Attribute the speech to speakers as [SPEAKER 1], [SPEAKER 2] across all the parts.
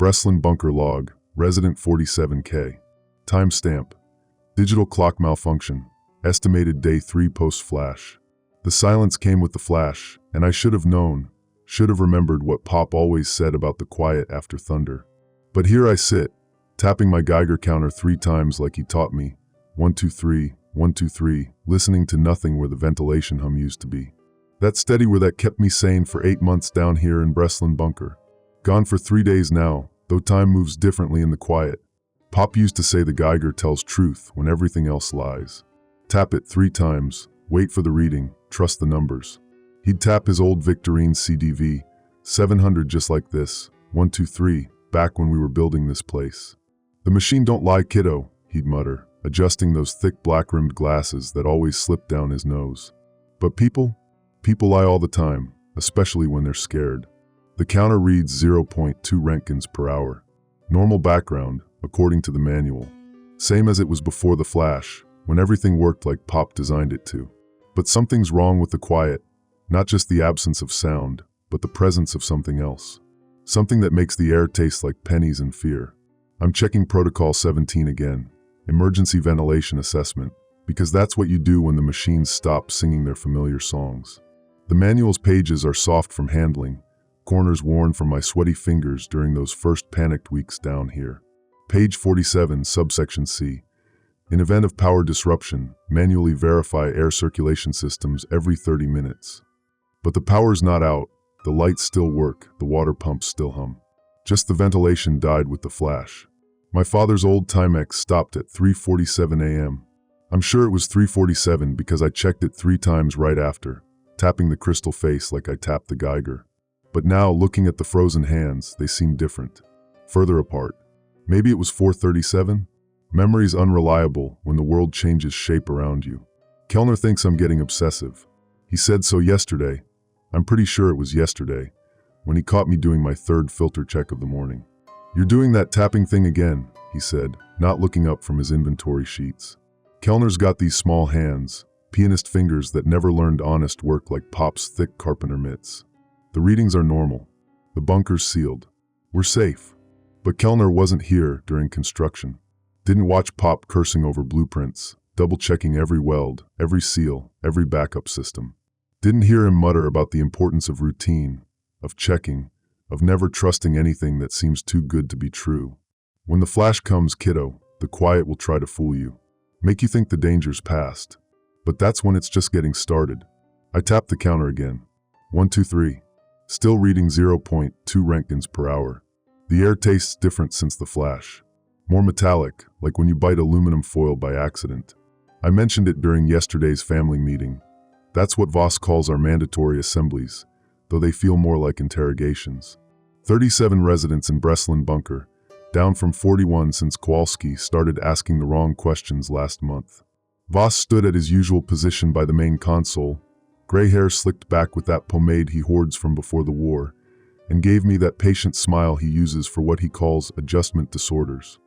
[SPEAKER 1] Breslin bunker log, resident 47K. Timestamp. Digital clock malfunction. Estimated day 3 post-flash. The silence came with the flash, and I should have known, should have remembered what Pop always said about the quiet after thunder. But here I sit, tapping my Geiger counter 3 times like he taught me. 1, 2, 3, 1, 2, 3, listening to nothing where the ventilation hum used to be. That steady where that kept me sane for 8 months down here in Breslin bunker. Gone for 3 days now, though time moves differently in the quiet. Pop used to say the Geiger tells truth when everything else lies. Tap it 3 times, wait for the reading, trust the numbers. He'd tap his old Victorine CDV, 700 just like this, 1, 2, 3, back when we were building this place. The machine don't lie, kiddo, he'd mutter, adjusting those thick black-rimmed glasses that always slipped down his nose. But people lie all the time, especially when they're scared. The counter reads 0.2 Roentgens per hour. Normal background, according to the manual. Same as it was before the flash, when everything worked like Pop designed it to. But something's wrong with the quiet, not just the absence of sound, but the presence of something else. Something that makes the air taste like pennies and fear. I'm checking Protocol 17 again, emergency ventilation assessment, because that's what you do when the machines stop singing their familiar songs. The manual's pages are soft from handling, corners worn from my sweaty fingers during those first panicked weeks down here. Page 47, subsection C. In event of power disruption, manually verify air circulation systems every 30 minutes. But the power's not out, the lights still work, the water pumps still hum. Just the ventilation died with the flash. My father's old Timex stopped at 3:47 a.m. I'm sure it was 3:47 because I checked it 3 times right after, tapping the crystal face like I tapped the Geiger. But now, looking at the frozen hands, they seem different. Further apart. Maybe it was 4:37? Memory's unreliable when the world changes shape around you. Kellner thinks I'm getting obsessive. He said so yesterday. I'm pretty sure it was yesterday, when he caught me doing my 3rd filter check of the morning. You're doing that tapping thing again, he said, not looking up from his inventory sheets. Kellner's got these small hands, pianist fingers that never learned honest work like Pop's thick carpenter mitts. The readings are normal. The bunker's sealed. We're safe. But Kellner wasn't here during construction. Didn't watch Pop cursing over blueprints, double-checking every weld, every seal, every backup system. Didn't hear him mutter about the importance of routine, of checking, of never trusting anything that seems too good to be true. When the flash comes, kiddo, the quiet will try to fool you. Make you think the danger's past. But that's when it's just getting started. I tapped the counter again. 1, 2, 3. Still reading 0.2 Roentgens per hour. The air tastes different since the flash. More metallic, like when you bite aluminum foil by accident. I mentioned it during yesterday's family meeting. That's what Voss calls our mandatory assemblies, though they feel more like interrogations. 37 residents in Breslin bunker, down from 41 since Kowalski started asking the wrong questions last month. Voss stood at his usual position by the main console, gray hair slicked back with that pomade he hoards from before the war, and gave me that patient smile he uses for what he calls adjustment disorders.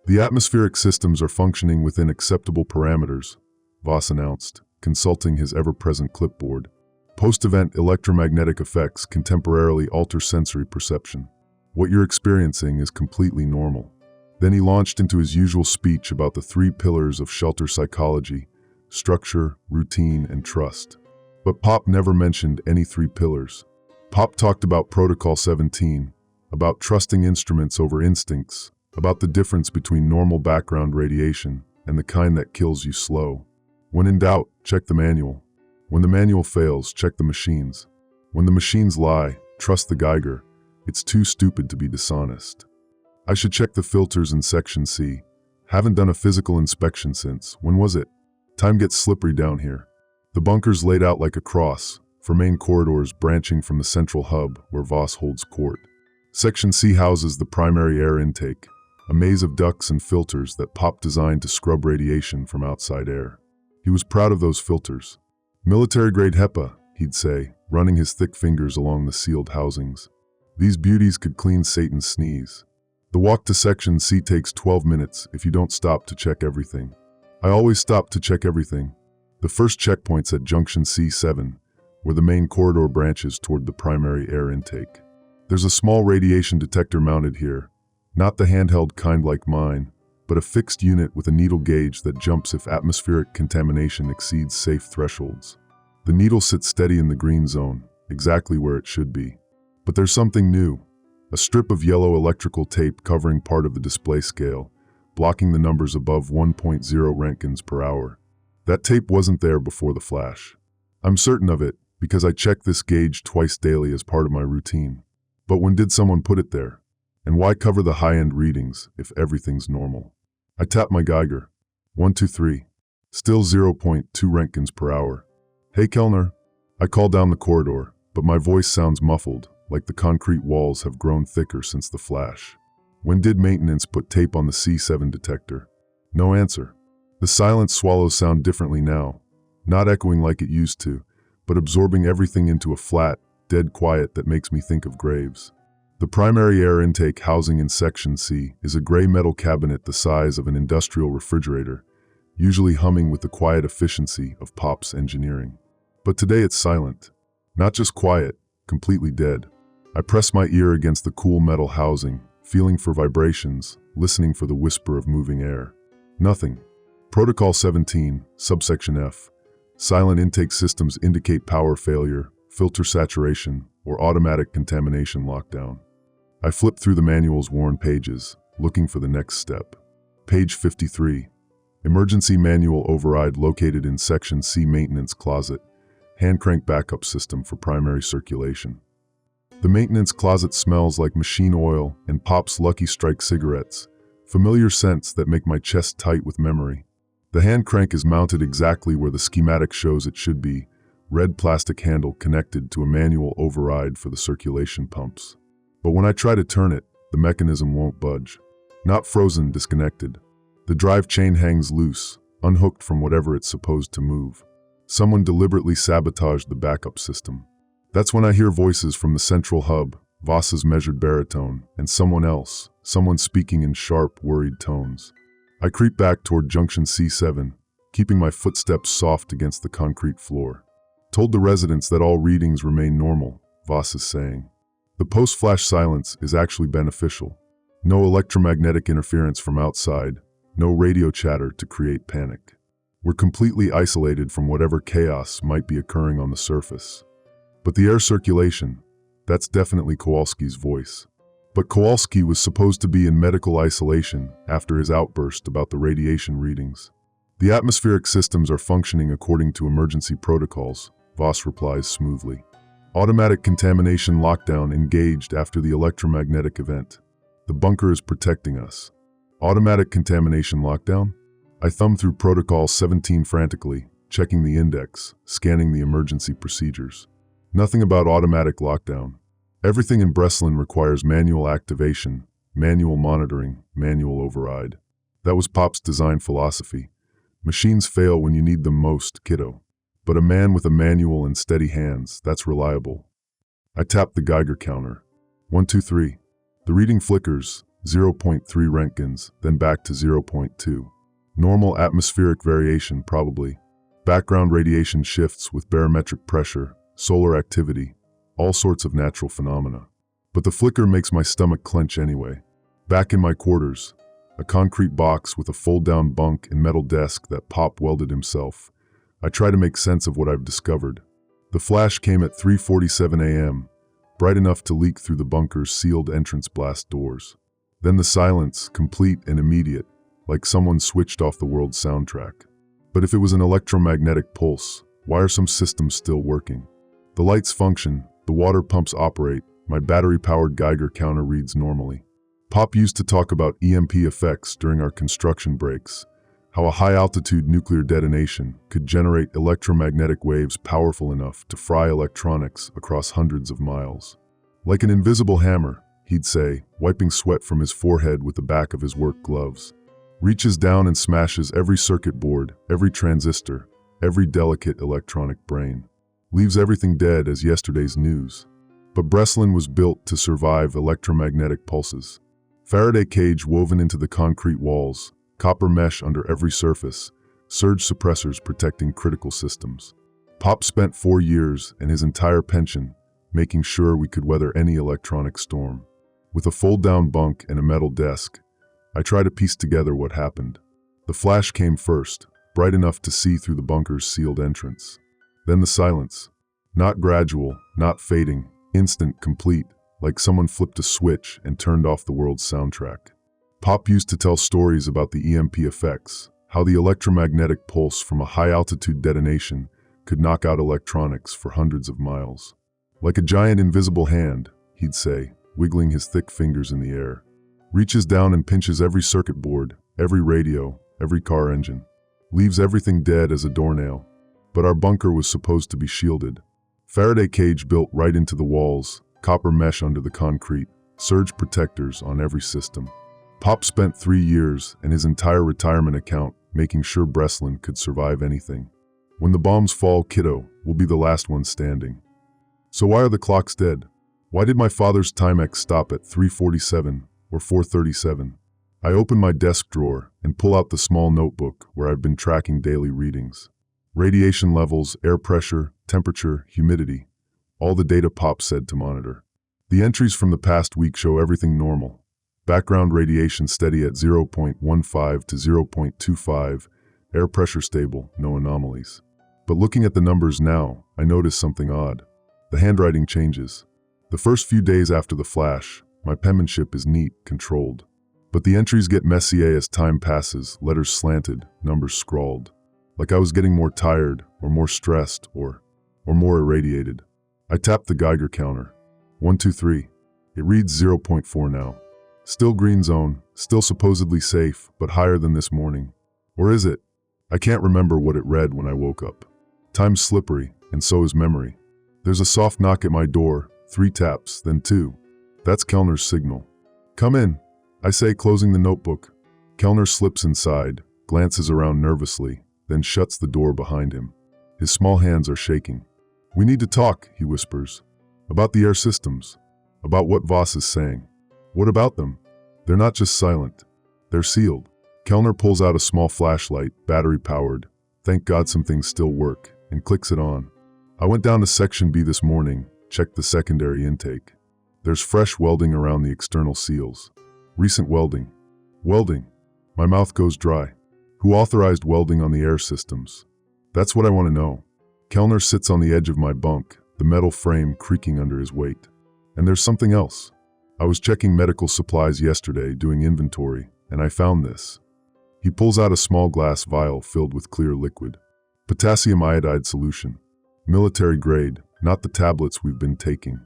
[SPEAKER 1] The atmospheric systems are functioning within acceptable parameters, Voss announced, consulting his ever-present clipboard. Post-event electromagnetic effects can temporarily alter sensory perception. What you're experiencing is completely normal. Then he launched into his usual speech about the 3 pillars of shelter psychology: structure, routine, and trust. But Pop never mentioned any 3 pillars. Pop talked about Protocol 17, about trusting instruments over instincts, about the difference between normal background radiation and the kind that kills you slow. When in doubt, check the manual. When the manual fails, check the machines. When the machines lie, trust the Geiger. It's too stupid to be dishonest. I should check the filters in Section C. Haven't done a physical inspection since. When was it? Time gets slippery down here. The bunker's laid out like a cross, 4 main corridors branching from the central hub where Voss holds court. Section C houses the primary air intake, a maze of ducts and filters that Pop designed to scrub radiation from outside air. He was proud of those filters. Military-grade HEPA, he'd say, running his thick fingers along the sealed housings. These beauties could clean Satan's sneeze. The walk to Section C takes 12 minutes if you don't stop to check everything. I always stop to check everything. The first checkpoint's at Junction C7, where the main corridor branches toward the primary air intake. There's a small radiation detector mounted here, Not the handheld kind like mine, but a fixed unit with a needle gauge that jumps if atmospheric contamination exceeds safe thresholds. The needle sits steady in the green zone, exactly where it should be. But there's something new. A strip of yellow electrical tape covering part of the display scale, blocking the numbers above 1.0 Roentgens per hour. That tape wasn't there before the flash. I'm certain of it because I check this gauge twice daily as part of my routine. But when did someone put it there? And why cover the high-end readings if everything's normal? I tap my Geiger. 123. Still 0.2 Roentgens per hour. Hey Kellner. I call down the corridor, but my voice sounds muffled, like the concrete walls have grown thicker since the flash. When did maintenance put tape on the C7 detector? No answer. The silent swallows sound differently now, not echoing like it used to, but absorbing everything into a flat, dead quiet that makes me think of graves. The primary air intake housing in Section C is a gray metal cabinet the size of an industrial refrigerator, usually humming with the quiet efficiency of Pop's engineering. But today it's silent. Not just quiet, completely dead. I press my ear against the cool metal housing, feeling for vibrations, listening for the whisper of moving air. Nothing. Protocol 17, subsection F. Silent intake systems indicate power failure, filter saturation, or automatic contamination lockdown. I flip through the manual's worn pages, looking for the next step. Page 53. Emergency manual override located in Section C maintenance closet. Hand crank backup system for primary circulation. The maintenance closet smells like machine oil and Pop's Lucky Strike cigarettes, familiar scents that make my chest tight with memory. The hand crank is mounted exactly where the schematic shows it should be, red plastic handle connected to a manual override for the circulation pumps. But when I try to turn it, the mechanism won't budge. Not frozen, disconnected. The drive chain hangs loose, unhooked from whatever it's supposed to move. Someone deliberately sabotaged the backup system. That's when I hear voices from the central hub, Voss's measured baritone, and someone speaking in sharp, worried tones. I creep back toward junction C7, keeping my footsteps soft against the concrete floor. Told the residents that all readings remain normal, Voss is saying. The post-flash silence is actually beneficial. No electromagnetic interference from outside, no radio chatter to create panic. We're completely isolated from whatever chaos might be occurring on the surface. But the air circulation, that's definitely Kowalski's voice. But Kowalski was supposed to be in medical isolation after his outburst about the radiation readings. The atmospheric systems are functioning according to emergency protocols, Voss replies smoothly. Automatic contamination lockdown engaged after the electromagnetic event. The bunker is protecting us. Automatic contamination lockdown? I thumb through Protocol 17 frantically, checking the index, scanning the emergency procedures. Nothing about automatic lockdown. Everything in Breslin requires manual activation, manual monitoring, manual override. That was Pop's design philosophy. Machines fail when you need them most, kiddo. But a man with a manual and steady hands, that's reliable. I tap the Geiger counter. 123. The reading flickers, 0.3 Roentgens, then back to 0.2. Normal atmospheric variation, probably. Background radiation shifts with barometric pressure, solar activity, all sorts of natural phenomena. But the flicker makes my stomach clench anyway. Back in my quarters, a concrete box with a fold-down bunk and metal desk that Pop welded himself. I try to make sense of what I've discovered. The flash came at 3:47 a.m., bright enough to leak through the bunker's sealed entrance blast doors. Then the silence, complete and immediate, like someone switched off the world's soundtrack. But if it was an electromagnetic pulse, why are some systems still working? The lights function, the water pumps operate, my battery-powered Geiger counter reads normally. Pop used to talk about EMP effects during our construction breaks, how a high-altitude nuclear detonation could generate electromagnetic waves powerful enough to fry electronics across hundreds of miles. Like an invisible hammer, he'd say, wiping sweat from his forehead with the back of his work gloves. Reaches down and smashes every circuit board, every transistor, every delicate electronic brain. Leaves everything dead as yesterday's news. But Breslin was built to survive electromagnetic pulses. Faraday cage woven into the concrete walls, copper mesh under every surface, surge suppressors protecting critical systems. Pop spent 4 years and his entire pension making sure we could weather any electronic storm. with a fold-down bunk and a metal desk. I try to piece together what happened. The flash came first, bright enough to see through the bunker's sealed entrance. Then the silence. Not gradual, not fading, instant, complete, like someone flipped a switch and turned off the world's soundtrack. Pop used to tell stories about the EMP effects, how the electromagnetic pulse from a high-altitude detonation could knock out electronics for hundreds of miles. Like a giant invisible hand, he'd say, wiggling his thick fingers in the air. Reaches down and pinches every circuit board, every radio, every car engine. Leaves everything dead as a doornail. But our bunker was supposed to be shielded. Faraday cage built right into the walls, copper mesh under the concrete, surge protectors on every system. Pop spent 3 years and his entire retirement account making sure Breslin could survive anything. When the bombs fall, kiddo, we'll be the last one standing. So why are the clocks dead? Why did my father's Timex stop at 3:47 or 4:37? I open my desk drawer and pull out the small notebook where I've been tracking daily readings. Radiation levels, air pressure, temperature, humidity. All the data Pop said to monitor. The entries from the past week show everything normal. Background radiation steady at 0.15 to 0.25, air pressure stable, no anomalies. But looking at the numbers now, I notice something odd. The handwriting changes. The first few days after the flash, my penmanship is neat, controlled. But the entries get messier as time passes, letters slanted, numbers scrawled. Like I was getting more tired, or more stressed, or more irradiated. I tap the Geiger counter. 1, 2, 3. It reads 0.4 now. Still green zone, still supposedly safe, but higher than this morning. Or is it? I can't remember what it read when I woke up. Time's slippery, and so is memory. There's a soft knock at my door, 3 taps, then 2. That's Kellner's signal. Come in, I say, closing the notebook. Kellner slips inside, glances around nervously, then shuts the door behind him. His small hands are shaking. We need to talk, he whispers. About the air systems. About what Voss is saying. What about them? They're not just silent. They're sealed. Kellner pulls out a small flashlight, battery-powered. Thank God some things still work, and clicks it on. I went down to Section B this morning, checked the secondary intake. There's fresh welding around the external seals. Recent welding. Welding. My mouth goes dry. Who authorized welding on the air systems? That's what I want to know. Kellner sits on the edge of my bunk, the metal frame creaking under his weight. And there's something else. I was checking medical supplies yesterday, doing inventory, and I found this. He pulls out a small glass vial filled with clear liquid. Potassium iodide solution. Military grade, not the tablets we've been taking.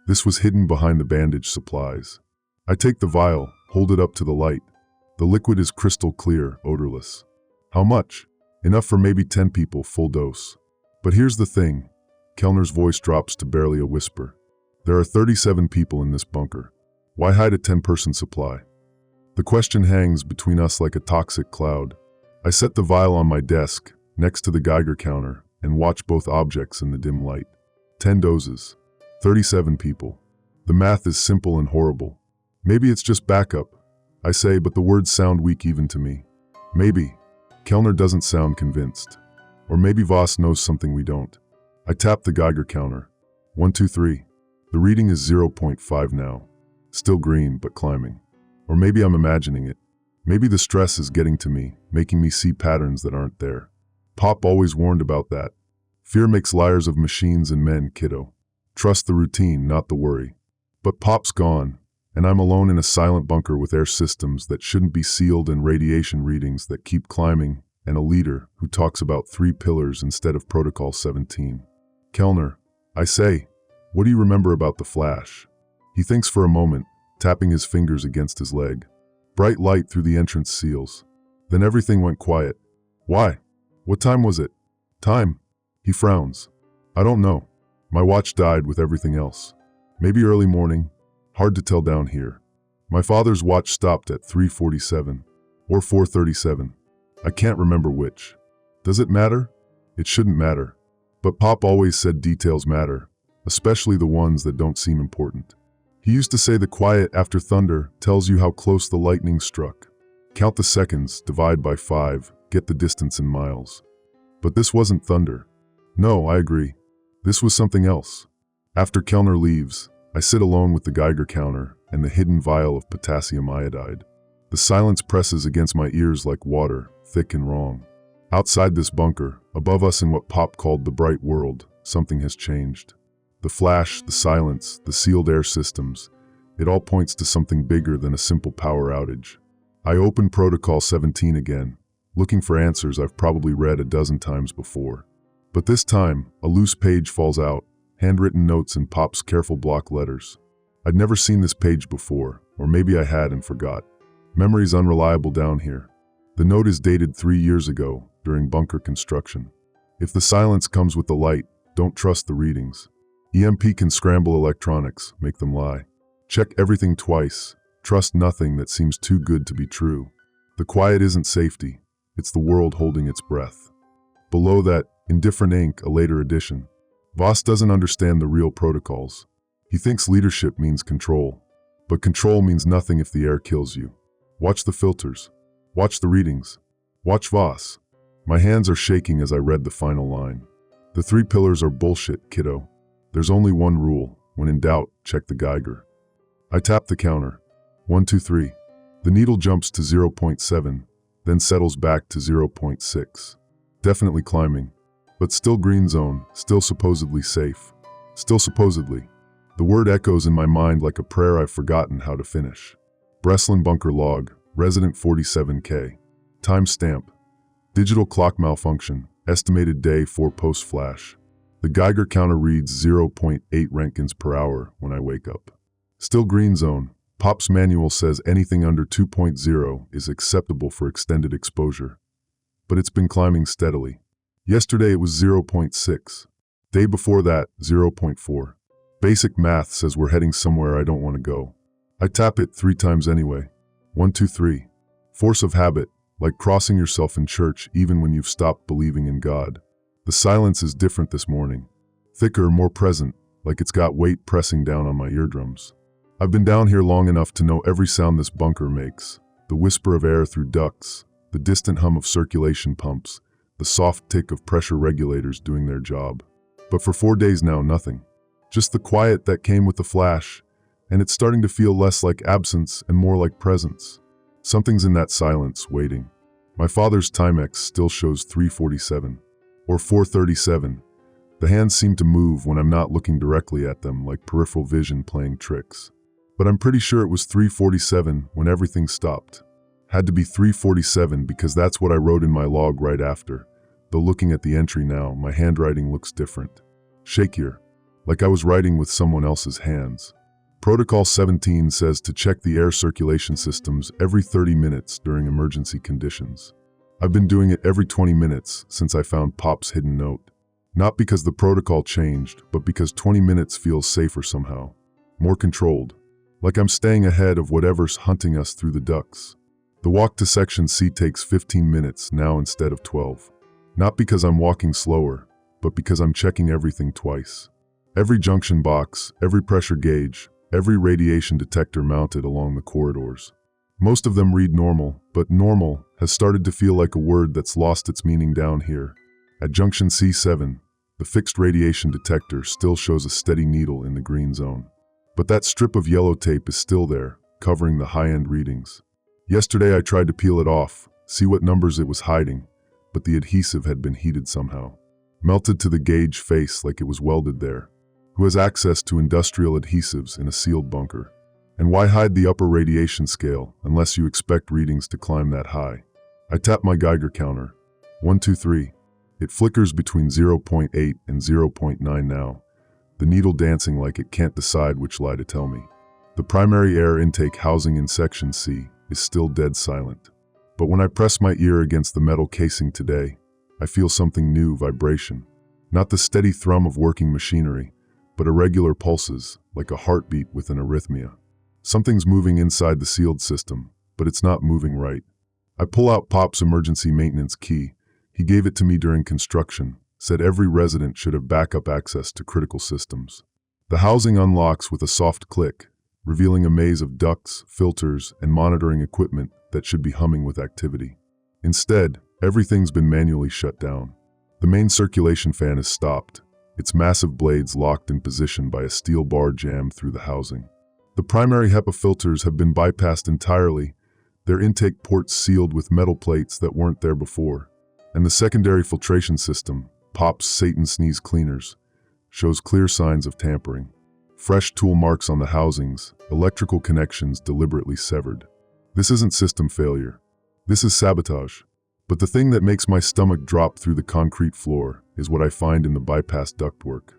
[SPEAKER 1] This was hidden behind the bandage supplies. I take the vial, hold it up to the light. The liquid is crystal clear, odorless. How much? Enough for maybe 10 people, full dose. But here's the thing. Kellner's voice drops to barely a whisper. There are 37 people in this bunker. Why hide a 10-person supply? The question hangs between us like a toxic cloud. I set the vial on my desk, next to the Geiger counter, and watch both objects in the dim light. 10 doses. 37 people. The math is simple and horrible. Maybe it's just backup, I say, but the words sound weak even to me. Maybe. Kellner doesn't sound convinced. Or maybe Voss knows something we don't. I tap the Geiger counter. 1, 2, 3. The reading is 0.5 now. Still green, but climbing. Or maybe I'm imagining it. Maybe the stress is getting to me, making me see patterns that aren't there. Pop always warned about that. Fear makes liars of machines and men, kiddo. Trust the routine, not the worry. But Pop's gone, and I'm alone in a silent bunker with air systems that shouldn't be sealed and radiation readings that keep climbing, and a leader who talks about 3 pillars instead of Protocol 17. Kellner, I say, what do you remember about the flash? He thinks for a moment, tapping his fingers against his leg. Bright light through the entrance seals. Then everything went quiet. Why? What time was it? Time? He frowns. I don't know. My watch died with everything else. Maybe early morning. Hard to tell down here. My father's watch stopped at 3:47. Or 4:37. I can't remember which. Does it matter? It shouldn't matter. But Pop always said details matter, especially the ones that don't seem important. He used to say the quiet after thunder tells you how close the lightning struck. Count the seconds, divide by 5, get the distance in miles. But this wasn't thunder. No, I agree. This was something else. After Kellner leaves, I sit alone with the Geiger counter and the hidden vial of potassium iodide. The silence presses against my ears like water, thick and wrong. Outside this bunker, above us in what Pop called the bright world, something has changed. The flash, the silence, the sealed air systems, it all points to something bigger than a simple power outage. I open Protocol 17 again, looking for answers I've probably read a dozen times before. But this time, a loose page falls out, handwritten notes in Pop's careful block letters. I'd never seen this page before, or maybe I had and forgot. Memory's unreliable down here. The note is dated 3 years ago, during bunker construction. If the silence comes with the light, don't trust the readings. EMP can scramble electronics, make them lie. Check everything twice. Trust nothing that seems too good to be true. The quiet isn't safety, it's the world holding its breath. Below that, in different ink, a later edition. Voss doesn't understand the real protocols. He thinks leadership means control. But control means nothing if the air kills you. Watch the filters. Watch the readings. Watch Voss. My hands are shaking as I read the final line. The 3 pillars are bullshit, kiddo. There's only one rule. When in doubt, check the Geiger. I tap the counter. 1, 2, 3. The needle jumps to 0.7, then settles back to 0.6. Definitely climbing. But still green zone, still supposedly safe. Still supposedly. The word echoes in my mind like a prayer I've forgotten how to finish. Breslin Bunker Log, Resident 47K. Timestamp. Digital clock malfunction, estimated day 4 post-flash. The Geiger counter reads 0.8 Roentgens per hour when I wake up. Still green zone. Pop's manual says anything under 2.0 is acceptable for extended exposure. But it's been climbing steadily. Yesterday it was 0.6. Day before that, 0.4. Basic math says we're heading somewhere I don't want to go. I tap it 3 times anyway. 1, 2, 3. Force of habit, like crossing yourself in church even when you've stopped believing in God. The silence is different this morning. Thicker, more present, like it's got weight pressing down on my eardrums. I've been down here long enough to know every sound this bunker makes. The whisper of air through ducts, the distant hum of circulation pumps, the soft tick of pressure regulators doing their job. But for 4 days now, nothing. Just the quiet that came with the flash, and it's starting to feel less like absence and more like presence. Something's in that silence, waiting. My father's Timex still shows 3:47, or 4:37. The hands seem to move when I'm not looking directly at them, like peripheral vision playing tricks. But I'm pretty sure it was 3:47 when everything stopped. Had to be 3:47 because that's what I wrote in my log right after. Though looking at the entry now, my handwriting looks different. Shakier, like I was writing with someone else's hands. Protocol 17 says to check the air circulation systems every 30 minutes during emergency conditions. I've been doing it every 20 minutes since I found Pop's hidden note. Not because the protocol changed, but because 20 minutes feels safer somehow. More controlled. Like I'm staying ahead of whatever's hunting us through the ducts. The walk to Section C takes 15 minutes now instead of 12. Not because I'm walking slower, but because I'm checking everything twice. Every junction box, every pressure gauge, every radiation detector mounted along the corridors. Most of them read normal, but normal has started to feel like a word that's lost its meaning down here. At junction C7, the fixed radiation detector still shows a steady needle in the green zone. But that strip of yellow tape is still there, covering the high-end readings. Yesterday I tried to peel it off, see what numbers it was hiding, but the adhesive had been heated somehow. Melted to the gauge face like it was welded there. Who has access to industrial adhesives in a sealed bunker? And why hide the upper radiation scale unless you expect readings to climb that high? I tap my Geiger counter. 1, 2, 3. It flickers between 0.8 and 0.9 now, the needle dancing like it can't decide which lie to tell me. The primary air intake housing in Section C is still dead silent. But when I press my ear against the metal casing today, I feel something new, vibration. Not the steady thrum of working machinery, but irregular pulses, like a heartbeat with an arrhythmia. Something's moving inside the sealed system, but it's not moving right. I pull out Pop's emergency maintenance key. He gave it to me during construction, said every resident should have backup access to critical systems. The housing unlocks with a soft click, revealing a maze of ducts, filters, and monitoring equipment that should be humming with activity. Instead, everything's been manually shut down. The main circulation fan is stopped, its massive blades locked in position by a steel bar jammed through the housing. The primary HEPA filters have been bypassed entirely, their intake ports sealed with metal plates that weren't there before. And the secondary filtration system, POP's Satan Sneeze Cleaners, shows clear signs of tampering. Fresh tool marks on the housings, electrical connections deliberately severed. This isn't system failure. This is sabotage. But the thing that makes my stomach drop through the concrete floor is what I find in the bypass ductwork.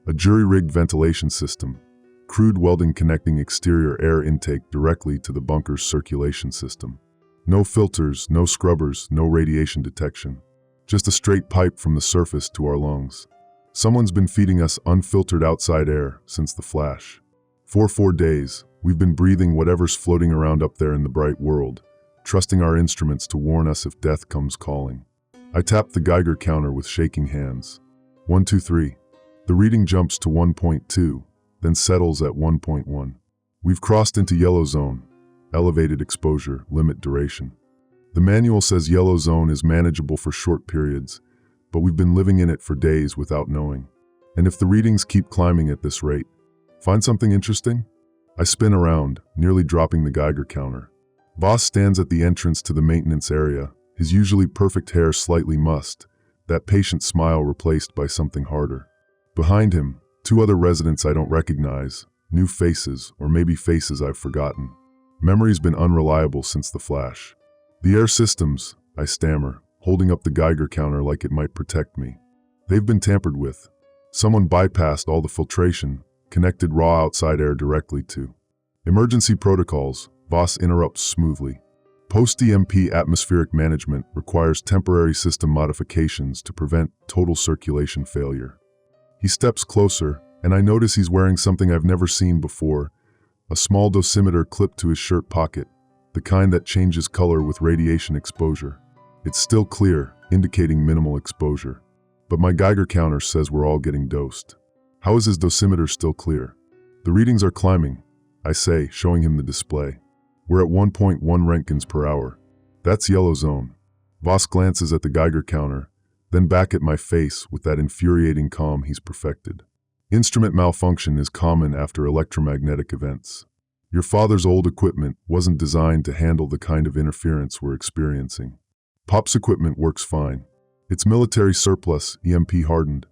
[SPEAKER 1] A jury-rigged ventilation system, crude welding connecting exterior air intake directly to the bunker's circulation system. No filters, no scrubbers, no radiation detection. Just a straight pipe from the surface to our lungs. Someone's been feeding us unfiltered outside air since the flash. For 4 days, we've been breathing whatever's floating around up there in the bright world, trusting our instruments to warn us if death comes calling. I tap the Geiger counter with shaking hands. 1, 2, 3. The reading jumps to 1.2, then settles at 1.1. We've crossed into yellow zone, elevated exposure, limit duration. The manual says yellow zone is manageable for short periods, but we've been living in it for days without knowing. And if the readings keep climbing at this rate, find something interesting? I spin around, nearly dropping the Geiger counter. Voss stands at the entrance to the maintenance area, his usually perfect hair slightly mussed, that patient smile replaced by something harder. Behind him, 2 other residents I don't recognize, new faces, or maybe faces I've forgotten. Memory's been unreliable since the flash. The air systems, I stammer, holding up the Geiger counter like it might protect me. They've been tampered with. Someone bypassed all the filtration, connected raw outside air directly to. Emergency protocols, Voss interrupts smoothly. Post-EMP atmospheric management requires temporary system modifications to prevent total circulation failure. He steps closer, and I notice he's wearing something I've never seen before, a small dosimeter clipped to his shirt pocket, the kind that changes color with radiation exposure. It's still clear, indicating minimal exposure. But my Geiger counter says we're all getting dosed. How is his dosimeter still clear? The readings are climbing, I say, showing him the display. We're at 1.1 roentgens per hour. That's yellow zone. Voss glances at the Geiger counter, then back at my face with that infuriating calm he's perfected. Instrument malfunction is common after electromagnetic events. Your father's old equipment wasn't designed to handle the kind of interference we're experiencing. Pop's equipment works fine. It's military surplus, EMP hardened.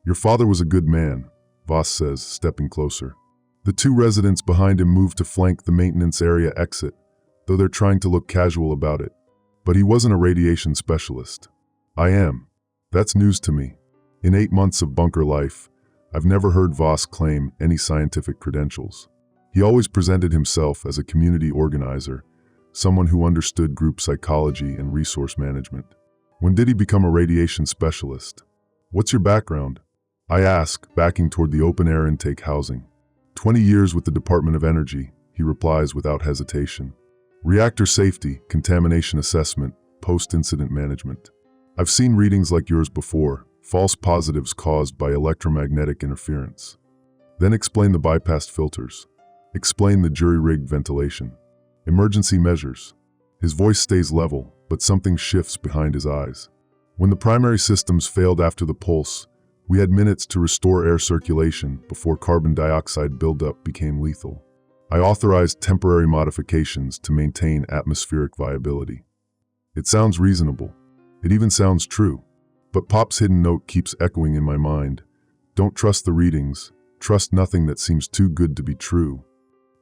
[SPEAKER 1] Your father was a good man, Voss says, stepping closer. The 2 residents behind him move to flank the maintenance area exit, though they're trying to look casual about it. But he wasn't a radiation specialist. I am. That's news to me. In 8 months of bunker life, I've never heard Voss claim any scientific credentials. He always presented himself as a community organizer, someone who understood group psychology and resource management. When did he become a radiation specialist? What's your background? I ask, backing toward the open-air intake housing. 20 years with the Department of Energy, he replies without hesitation. Reactor safety, contamination assessment, post-incident management. I've seen readings like yours before, false positives caused by electromagnetic interference. Then explain the bypassed filters. Explain the jury-rigged ventilation. Emergency measures. His voice stays level, but something shifts behind his eyes. When the primary systems failed after the pulse, we had minutes to restore air circulation before carbon dioxide buildup became lethal. I authorized temporary modifications to maintain atmospheric viability. It sounds reasonable. It even sounds true. But Pop's hidden note keeps echoing in my mind. Don't trust the readings. Trust nothing that seems too good to be true.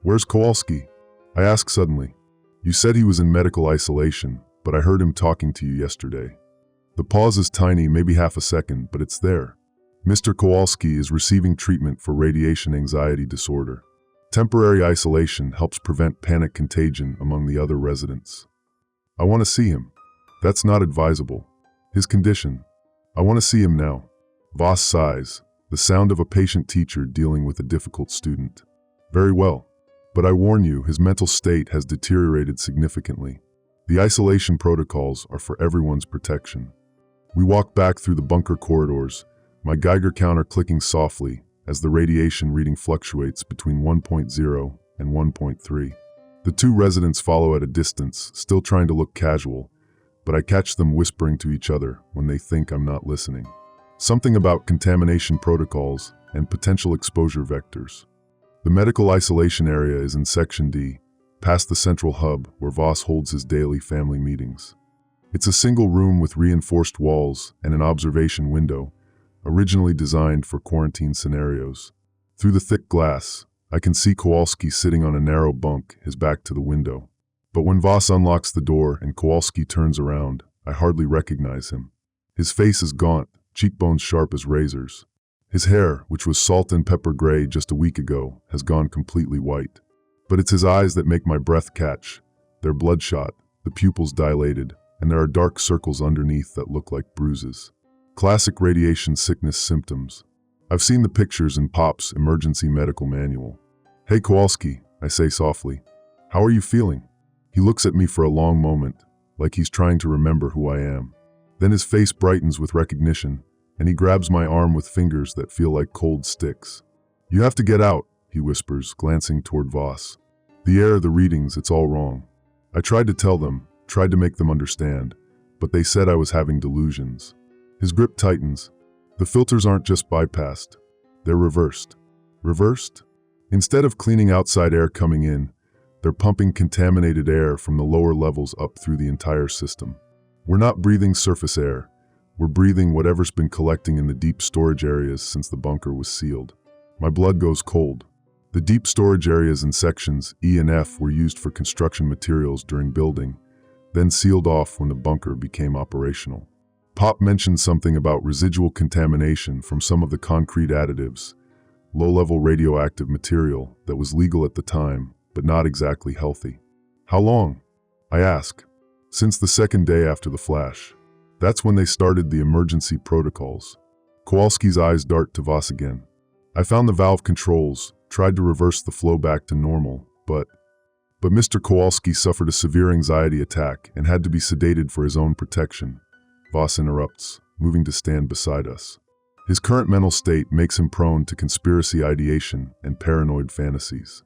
[SPEAKER 1] Where's Kowalski? I ask suddenly. You said he was in medical isolation, but I heard him talking to you yesterday. The pause is tiny, maybe half a second, but it's there. Mr. Kowalski is receiving treatment for radiation anxiety disorder. Temporary isolation helps prevent panic contagion among the other residents. I want to see him. That's not advisable. His condition. I want to see him now. Voss sighs, the sound of a patient teacher dealing with a difficult student. Very well. But I warn you, his mental state has deteriorated significantly. The isolation protocols are for everyone's protection. We walk back through the bunker corridors, my Geiger counter clicking softly as the radiation reading fluctuates between 1.0 and 1.3. The 2 residents follow at a distance, still trying to look casual, but I catch them whispering to each other when they think I'm not listening. Something about contamination protocols and potential exposure vectors. The medical isolation area is in Section D, past the central hub where Voss holds his daily family meetings. It's a single room with reinforced walls and an observation window, originally designed for quarantine scenarios. Through the thick glass, I can see Kowalski sitting on a narrow bunk, his back to the window. But when Voss unlocks the door and Kowalski turns around, I hardly recognize him. His face is gaunt, cheekbones sharp as razors. His hair, which was salt and pepper gray just a week ago, has gone completely white. But it's his eyes that make my breath catch. They're bloodshot, the pupils dilated, and there are dark circles underneath that look like bruises. Classic radiation sickness symptoms. I've seen the pictures in Pop's emergency medical manual. "Hey Kowalski," I say softly. "How are you feeling?" He looks at me for a long moment, like he's trying to remember who I am. Then his face brightens with recognition, and he grabs my arm with fingers that feel like cold sticks. "You have to get out," he whispers, glancing toward Voss. "The air, the readings, it's all wrong." I tried to tell them, tried to make them understand, but they said I was having delusions. His grip tightens. The filters aren't just bypassed, they're reversed. Reversed? Instead of cleaning outside air coming in, they're pumping contaminated air from the lower levels up through the entire system. We're not breathing surface air, we're breathing whatever's been collecting in the deep storage areas since the bunker was sealed. My blood goes cold. The deep storage areas in sections E and F were used for construction materials during building, then sealed off when the bunker became operational. Pop mentioned something about residual contamination from some of the concrete additives, low-level radioactive material that was legal at the time, but not exactly healthy. "How long?" I ask. "Since the second day after the flash. That's when they started the emergency protocols." Kowalski's eyes dart to Voss again. "I found the valve controls, tried to reverse the flow back to normal, but Mr. Kowalski suffered a severe anxiety attack and had to be sedated for his own protection." Voss interrupts, moving to stand beside us. His current mental state makes him prone to conspiracy ideation and paranoid fantasies.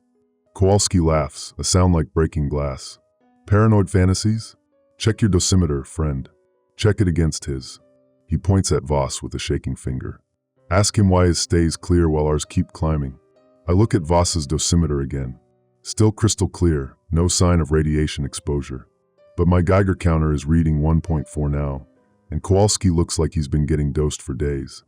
[SPEAKER 1] Kowalski laughs, a sound like breaking glass. "Paranoid fantasies? Check your dosimeter, friend. Check it against his." He points at Voss with a shaking finger. "Ask him why his stays clear while ours keep climbing." I look at Voss's dosimeter again. Still crystal clear, no sign of radiation exposure. But my Geiger counter is reading 1.4 now, and Kowalski looks like he's been getting dosed for days.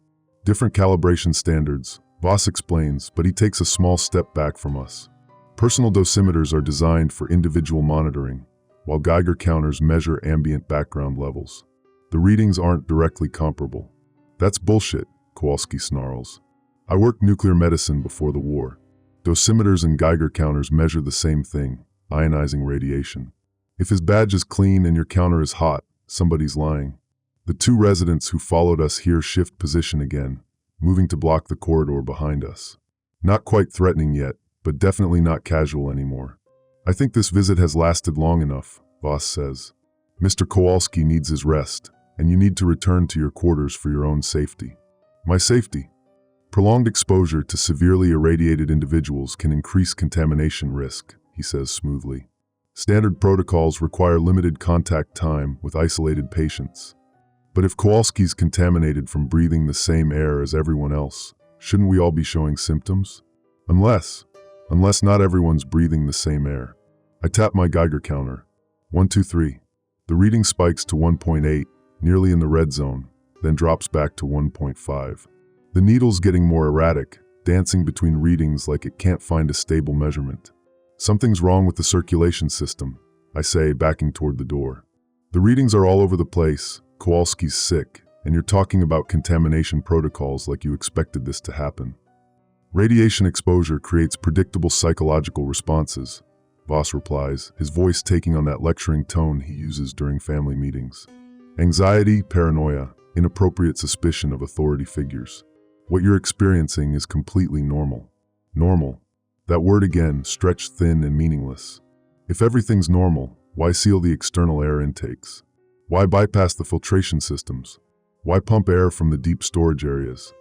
[SPEAKER 1] "Different calibration standards," Voss explains, but he takes a small step back from us. "Personal dosimeters are designed for individual monitoring, while Geiger counters measure ambient background levels. The readings aren't directly comparable." "That's bullshit," Kowalski snarls. "I worked nuclear medicine before the war. Dosimeters and Geiger counters measure the same thing, ionizing radiation. If his badge is clean and your counter is hot, somebody's lying." The two residents who followed us here shift position again, moving to block the corridor behind us. Not quite threatening yet, but definitely not casual anymore. "I think this visit has lasted long enough," Voss says. "Mr. Kowalski needs his rest, and you need to return to your quarters for your own safety." "My safety?" "Prolonged exposure to severely irradiated individuals can increase contamination risk," he says smoothly. "Standard protocols require limited contact time with isolated patients. But if Kowalski's contaminated from breathing the same air as everyone else, shouldn't we all be showing symptoms? Unless not everyone's breathing the same air." I tap my Geiger counter. 123. The reading spikes to 1.8, nearly in the red zone, then drops back to 1.5. The needle's getting more erratic, dancing between readings like it can't find a stable measurement. "Something's wrong with the circulation system," I say, backing toward the door. "The readings are all over the place. Kowalski's sick, and you're talking about contamination protocols like you expected this to happen." "Radiation exposure creates predictable psychological responses," Voss replies, his voice taking on that lecturing tone he uses during family meetings. "Anxiety, paranoia, inappropriate suspicion of authority figures. What you're experiencing is completely normal." Normal. That word again, stretched thin and meaningless. If everything's normal, why seal the external air intakes? Why bypass the filtration systems? Why pump air from the deep storage areas?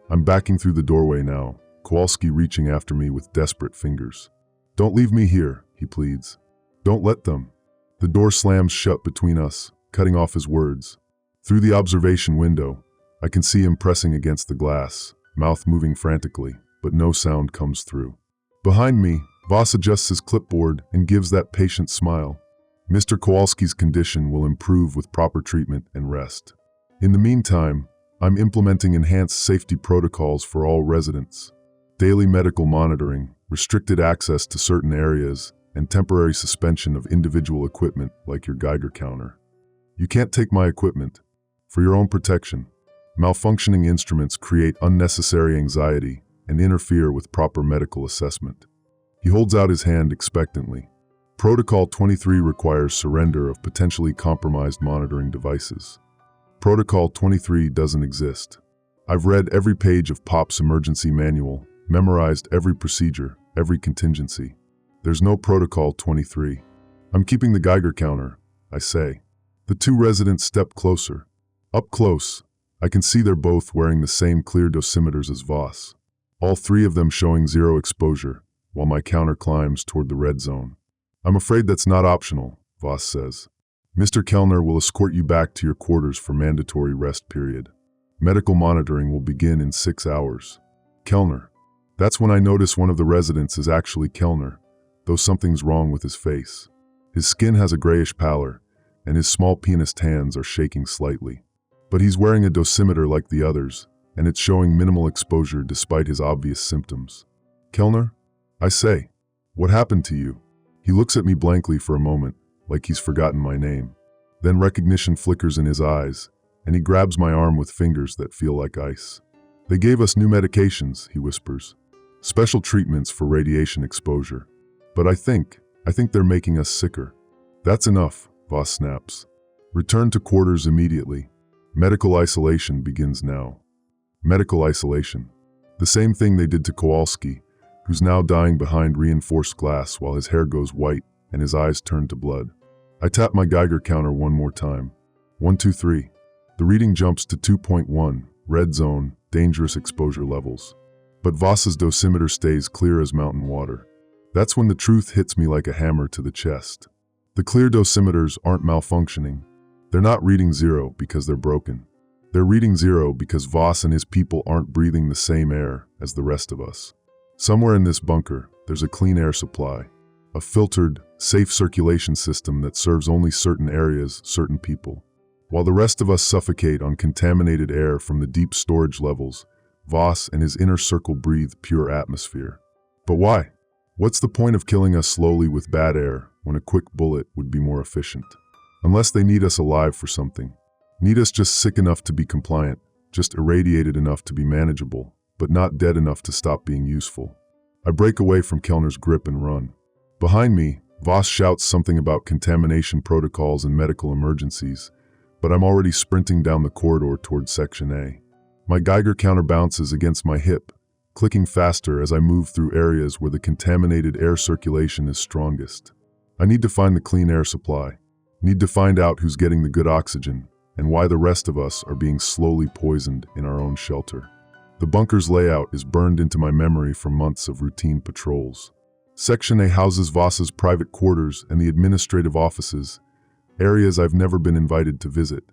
[SPEAKER 1] I'm backing through the doorway now, Kowalski reaching after me with desperate fingers. "Don't leave me here," he pleads. "Don't let them." The door slams shut between us, cutting off his words. Through the observation window, I can see him pressing against the glass, mouth moving frantically, but no sound comes through. Behind me, Voss adjusts his clipboard and gives that patient smile. Mr. Kowalski's condition will improve with proper treatment and rest. In the meantime, I'm implementing enhanced safety protocols for all residents. Daily medical monitoring, restricted access to certain areas, and temporary suspension of individual equipment like your Geiger counter. You can't take my equipment. For your own protection. Malfunctioning instruments create unnecessary anxiety and interfere with proper medical assessment. He holds out his hand expectantly. Protocol 23 requires surrender of potentially compromised monitoring devices. Protocol 23 doesn't exist. I've read every page of POP's emergency manual, memorized every procedure, every contingency. There's no Protocol 23. I'm keeping the Geiger counter, I say. The two residents step closer. Up close, I can see they're both wearing the same clear dosimeters as Voss. All three of them showing 0 exposure, while my counter climbs toward the red zone. I'm afraid that's not optional, Voss says. Mr. Kellner will escort you back to your quarters for mandatory rest period. Medical monitoring will begin in 6 hours. Kellner. That's when I notice one of the residents is actually Kellner, though something's wrong with his face. His skin has a grayish pallor, and his small pianist hands are shaking slightly. But he's wearing a dosimeter like the others, and it's showing minimal exposure despite his obvious symptoms. Kellner? I say. What happened to you? He looks at me blankly for a moment, like he's forgotten my name. Then recognition flickers in his eyes, and he grabs my arm with fingers that feel like ice. They gave us new medications, he whispers. Special treatments for radiation exposure. But I think they're making us sicker. That's enough, Voss snaps. Return to quarters immediately. Medical isolation begins now. Medical isolation. The same thing they did to Kowalski, who's now dying behind reinforced glass while his hair goes white and his eyes turn to blood. I tap my Geiger counter one more time. 1, 2, 3. The reading jumps to 2.1, red zone, dangerous exposure levels. But Voss's dosimeter stays clear as mountain water. That's when the truth hits me like a hammer to the chest. The clear dosimeters aren't malfunctioning. They're not reading 0 because they're broken. They're reading 0 because Voss and his people aren't breathing the same air as the rest of us. Somewhere in this bunker, there's a clean air supply. A filtered, safe circulation system that serves only certain areas, certain people. While the rest of us suffocate on contaminated air from the deep storage levels, Voss and his inner circle breathe pure atmosphere. But why? What's the point of killing us slowly with bad air when a quick bullet would be more efficient? Unless they need us alive for something. Need us just sick enough to be compliant, just irradiated enough to be manageable, but not dead enough to stop being useful. I break away from Kellner's grip and run. Behind me, Voss shouts something about contamination protocols and medical emergencies, but I'm already sprinting down the corridor toward Section A. My Geiger counter bounces against my hip, clicking faster as I move through areas where the contaminated air circulation is strongest. I need to find the clean air supply. Need to find out who's getting the good oxygen, and why the rest of us are being slowly poisoned in our own shelter. The bunker's layout is burned into my memory from months of routine patrols. Section A houses Voss's private quarters and the administrative offices, areas I've never been invited to visit.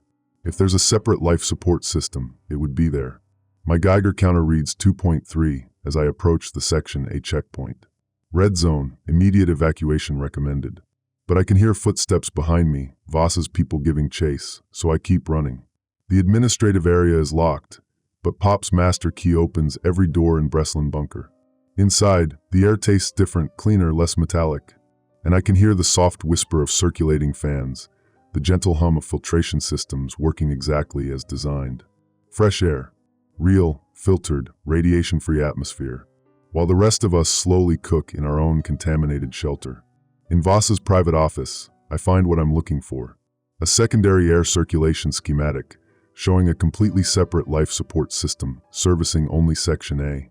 [SPEAKER 1] If there's a separate life support system, it would be there. My Geiger counter reads 2.3 as I approach the Section A checkpoint. Red zone, immediate evacuation recommended. But I can hear footsteps behind me, Voss's people giving chase, so I keep running. The administrative area is locked, but Pop's master key opens every door in Breslin bunker. Inside, the air tastes different, cleaner, less metallic, and I can hear the soft whisper of circulating fans, the gentle hum of filtration systems working exactly as designed. Fresh air, real, filtered, radiation-free atmosphere, while the rest of us slowly cook in our own contaminated shelter. In Voss's private office, I find what I'm looking for. A secondary air circulation schematic, showing a completely separate life support system, servicing only Section A.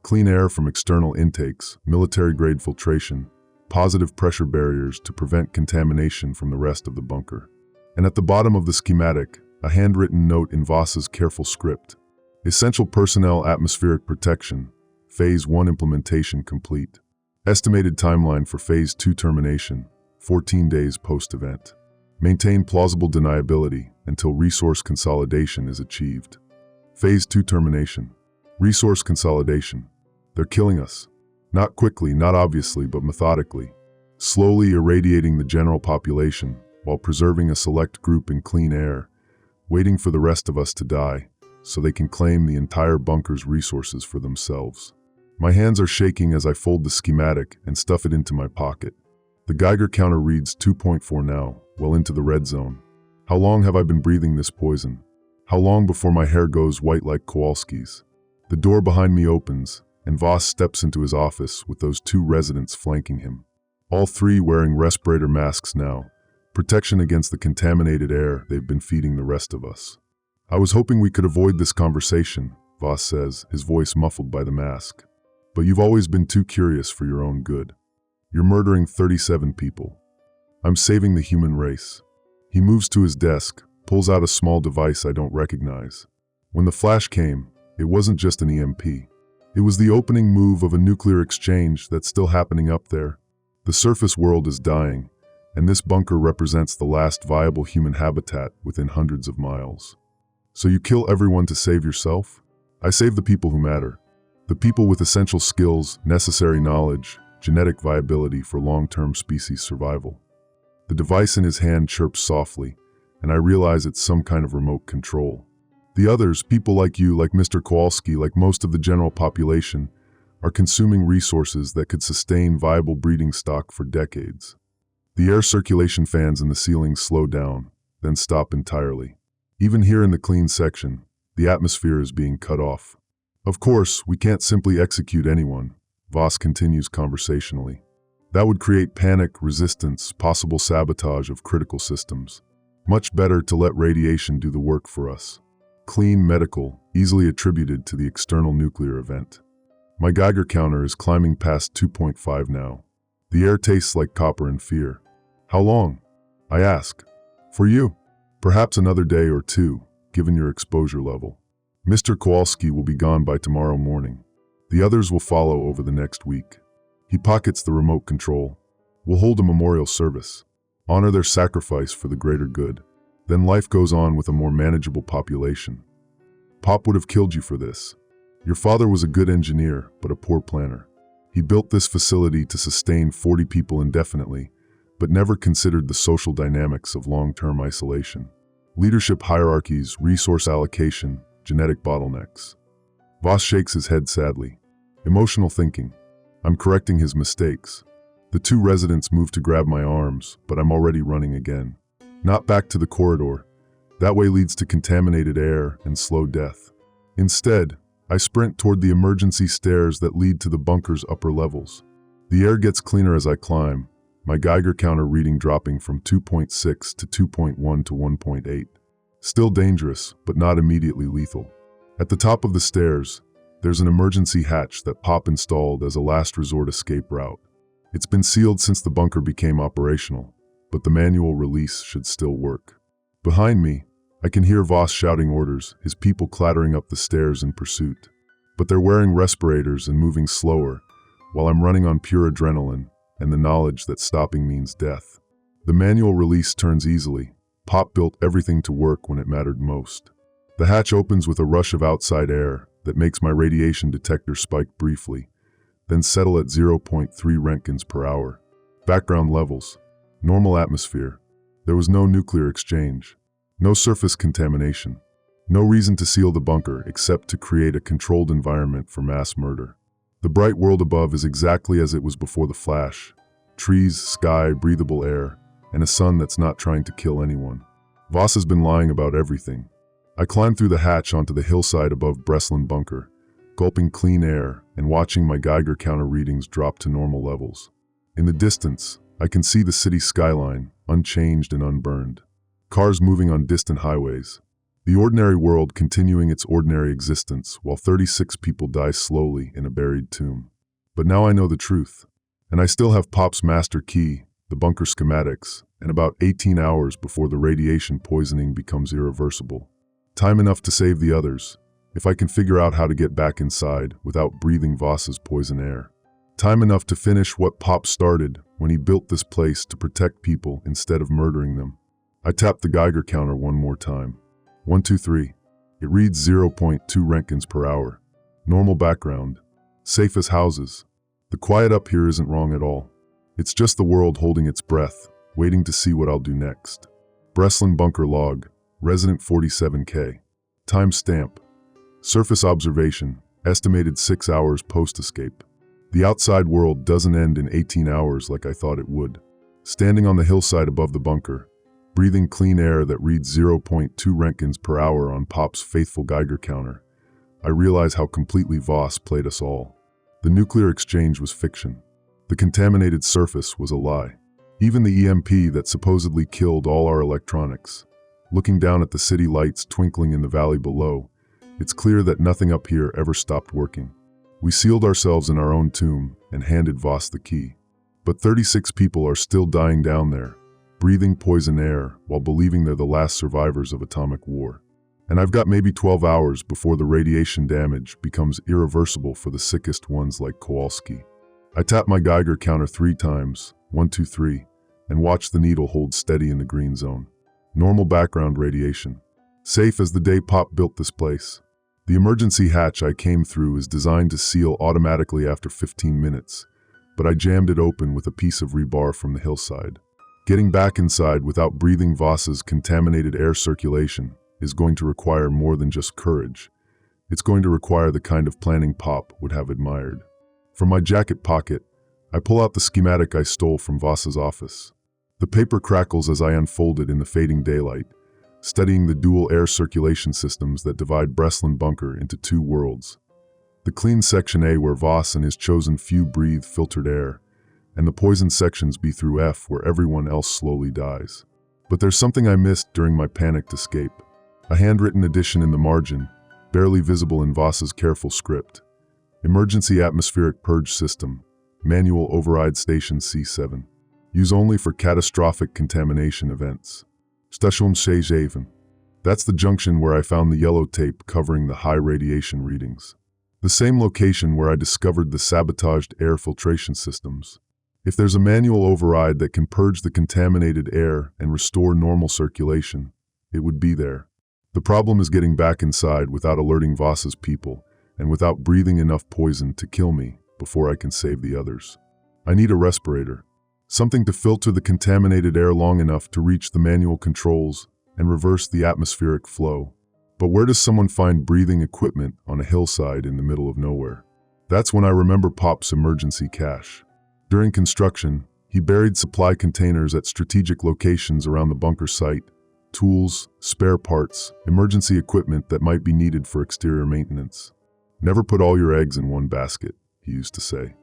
[SPEAKER 1] Clean air from external intakes, military-grade filtration, positive pressure barriers to prevent contamination from the rest of the bunker. And at the bottom of the schematic, a handwritten note in Voss's careful script. Essential personnel atmospheric protection, Phase 1 implementation complete. Estimated timeline for Phase 2 termination, 14 days post-event. Maintain plausible deniability until resource consolidation is achieved. Phase 2 termination. Resource consolidation. They're killing us. Not quickly, not obviously, but methodically. Slowly irradiating the general population, while preserving a select group in clean air, waiting for the rest of us to die, so they can claim the entire bunker's resources for themselves. My hands are shaking as I fold the schematic and stuff it into my pocket. The Geiger counter reads 2.4 now, well into the red zone. How long have I been breathing this poison? How long before my hair goes white like Kowalski's? The door behind me opens, and Voss steps into his office with those two residents flanking him. All three wearing respirator masks now, protection against the contaminated air they've been feeding the rest of us. I was hoping we could avoid this conversation, Voss says, his voice muffled by the mask. But you've always been too curious for your own good. You're murdering 37 people. I'm saving the human race. He moves to his desk, pulls out a small device I don't recognize. When the flash came, it wasn't just an EMP. It was the opening move of a nuclear exchange that's still happening up there. The surface world is dying, and this bunker represents the last viable human habitat within hundreds of miles. So you kill everyone to save yourself? I save the people who matter. The people with essential skills, necessary knowledge, genetic viability for long-term species survival. The device in his hand chirps softly, and I realize it's some kind of remote control. The others, people like you, like Mr. Kowalski, like most of the general population, are consuming resources that could sustain viable breeding stock for decades. The air circulation fans in the ceiling slow down, then stop entirely. Even here in the clean section, the atmosphere is being cut off. Of course, we can't simply execute anyone, Voss continues conversationally. That would create panic, resistance, possible sabotage of critical systems. Much better to let radiation do the work for us. Clean, medical, easily attributed to the external nuclear event. My Geiger counter is climbing past 2.5 now. The air tastes like copper and fear. How long? I ask. For you? Perhaps another day or two, given your exposure level. Mr. Kowalski will be gone by tomorrow morning. The others will follow over the next week. He pockets the remote control. We'll hold a memorial service. Honor their sacrifice for the greater good. Then life goes on with a more manageable population. Pop would have killed you for this. Your father was a good engineer, but a poor planner. He built this facility to sustain 40 people indefinitely, but never considered the social dynamics of long-term isolation. Leadership hierarchies, resource allocation, genetic bottlenecks. Voss shakes his head sadly. Emotional thinking. I'm correcting his mistakes. The two residents move to grab my arms, but I'm already running again. Not back to the corridor. That way leads to contaminated air and slow death. Instead, I sprint toward the emergency stairs that lead to the bunker's upper levels. The air gets cleaner as I climb, my Geiger counter reading dropping from 2.6 to 2.1 to 1.8. Still dangerous, but not immediately lethal. At the top of the stairs, there's an emergency hatch that Pop installed as a last resort escape route. It's been sealed since the bunker became operational, but the manual release should still work. Behind me, I can hear Voss shouting orders, his people clattering up the stairs in pursuit. But they're wearing respirators and moving slower, while I'm running on pure adrenaline and the knowledge that stopping means death. The manual release turns easily. Pop built everything to work when it mattered most. The hatch opens with a rush of outside air that makes my radiation detector spike briefly, then settle at 0.3 roentgens per hour. Background levels. Normal atmosphere. There was no nuclear exchange. No surface contamination. No reason to seal the bunker except to create a controlled environment for mass murder. The bright world above is exactly as it was before the flash. Trees, sky, breathable air, and a sun that's not trying to kill anyone. Voss has been lying about everything. I climb through the hatch onto the hillside above Breslin Bunker, gulping clean air and watching my Geiger counter readings drop to normal levels. In the distance, I can see the city skyline, unchanged and unburned. Cars moving on distant highways. The ordinary world continuing its ordinary existence while 36 people die slowly in a buried tomb. But now I know the truth. And I still have Pop's master key, the bunker schematics, and about 18 hours before the radiation poisoning becomes irreversible. Time enough to save the others, if I can figure out how to get back inside without breathing Voss's poison air. Time enough to finish what Pop started when he built this place to protect people instead of murdering them. I tap the Geiger counter one more time. 1, 2, 3. It reads 0.2 roentgens per hour. Normal background. Safe as houses. The quiet up here isn't wrong at all. It's just the world holding its breath, waiting to see what I'll do next. Breslin Bunker Log, Resident 47K. Timestamp. Surface observation, estimated 6 hours post-escape. The outside world doesn't end in 18 hours like I thought it would. Standing on the hillside above the bunker, breathing clean air that reads 0.2 Roentgens per hour on Pop's faithful Geiger counter, I realize how completely Voss played us all. The nuclear exchange was fiction. The contaminated surface was a lie. Even the EMP that supposedly killed all our electronics. Looking down at the city lights twinkling in the valley below, it's clear that nothing up here ever stopped working. We sealed ourselves in our own tomb and handed Voss the key. But 36 people are still dying down there, breathing poison air while believing they're the last survivors of atomic war. And I've got maybe 12 hours before the radiation damage becomes irreversible for the sickest ones like Kowalski. I tap my Geiger counter 3 times, 1, 2, 3, and watch the needle hold steady in the green zone. Normal background radiation. Safe as the day Pop built this place. The emergency hatch I came through is designed to seal automatically after 15 minutes, but I jammed it open with a piece of rebar from the hillside. Getting back inside without breathing Voss's contaminated air circulation is going to require more than just courage. It's going to require the kind of planning Pop would have admired. From my jacket pocket, I pull out the schematic I stole from Voss's office. The paper crackles as I unfold it in the fading daylight, studying the dual air circulation systems that divide Breslin Bunker into 2 worlds. The clean section A where Voss and his chosen few breathe filtered air, and the poison sections B through F where everyone else slowly dies. But there's something I missed during my panicked escape. A handwritten addition in the margin, barely visible in Voss's careful script. Emergency atmospheric purge system, manual override station C7. Use only for catastrophic contamination events. Station C7. That's the junction where I found the yellow tape covering the high radiation readings. The same location where I discovered the sabotaged air filtration systems. If there's a manual override that can purge the contaminated air and restore normal circulation, it would be there. The problem is getting back inside without alerting Voss's people and without breathing enough poison to kill me before I can save the others. I need a respirator. Something to filter the contaminated air long enough to reach the manual controls and reverse the atmospheric flow. But where does someone find breathing equipment on a hillside in the middle of nowhere? That's when I remember Pop's emergency cache. During construction, he buried supply containers at strategic locations around the bunker site. Tools, spare parts, emergency equipment that might be needed for exterior maintenance. Never put all your eggs in one basket, he used to say.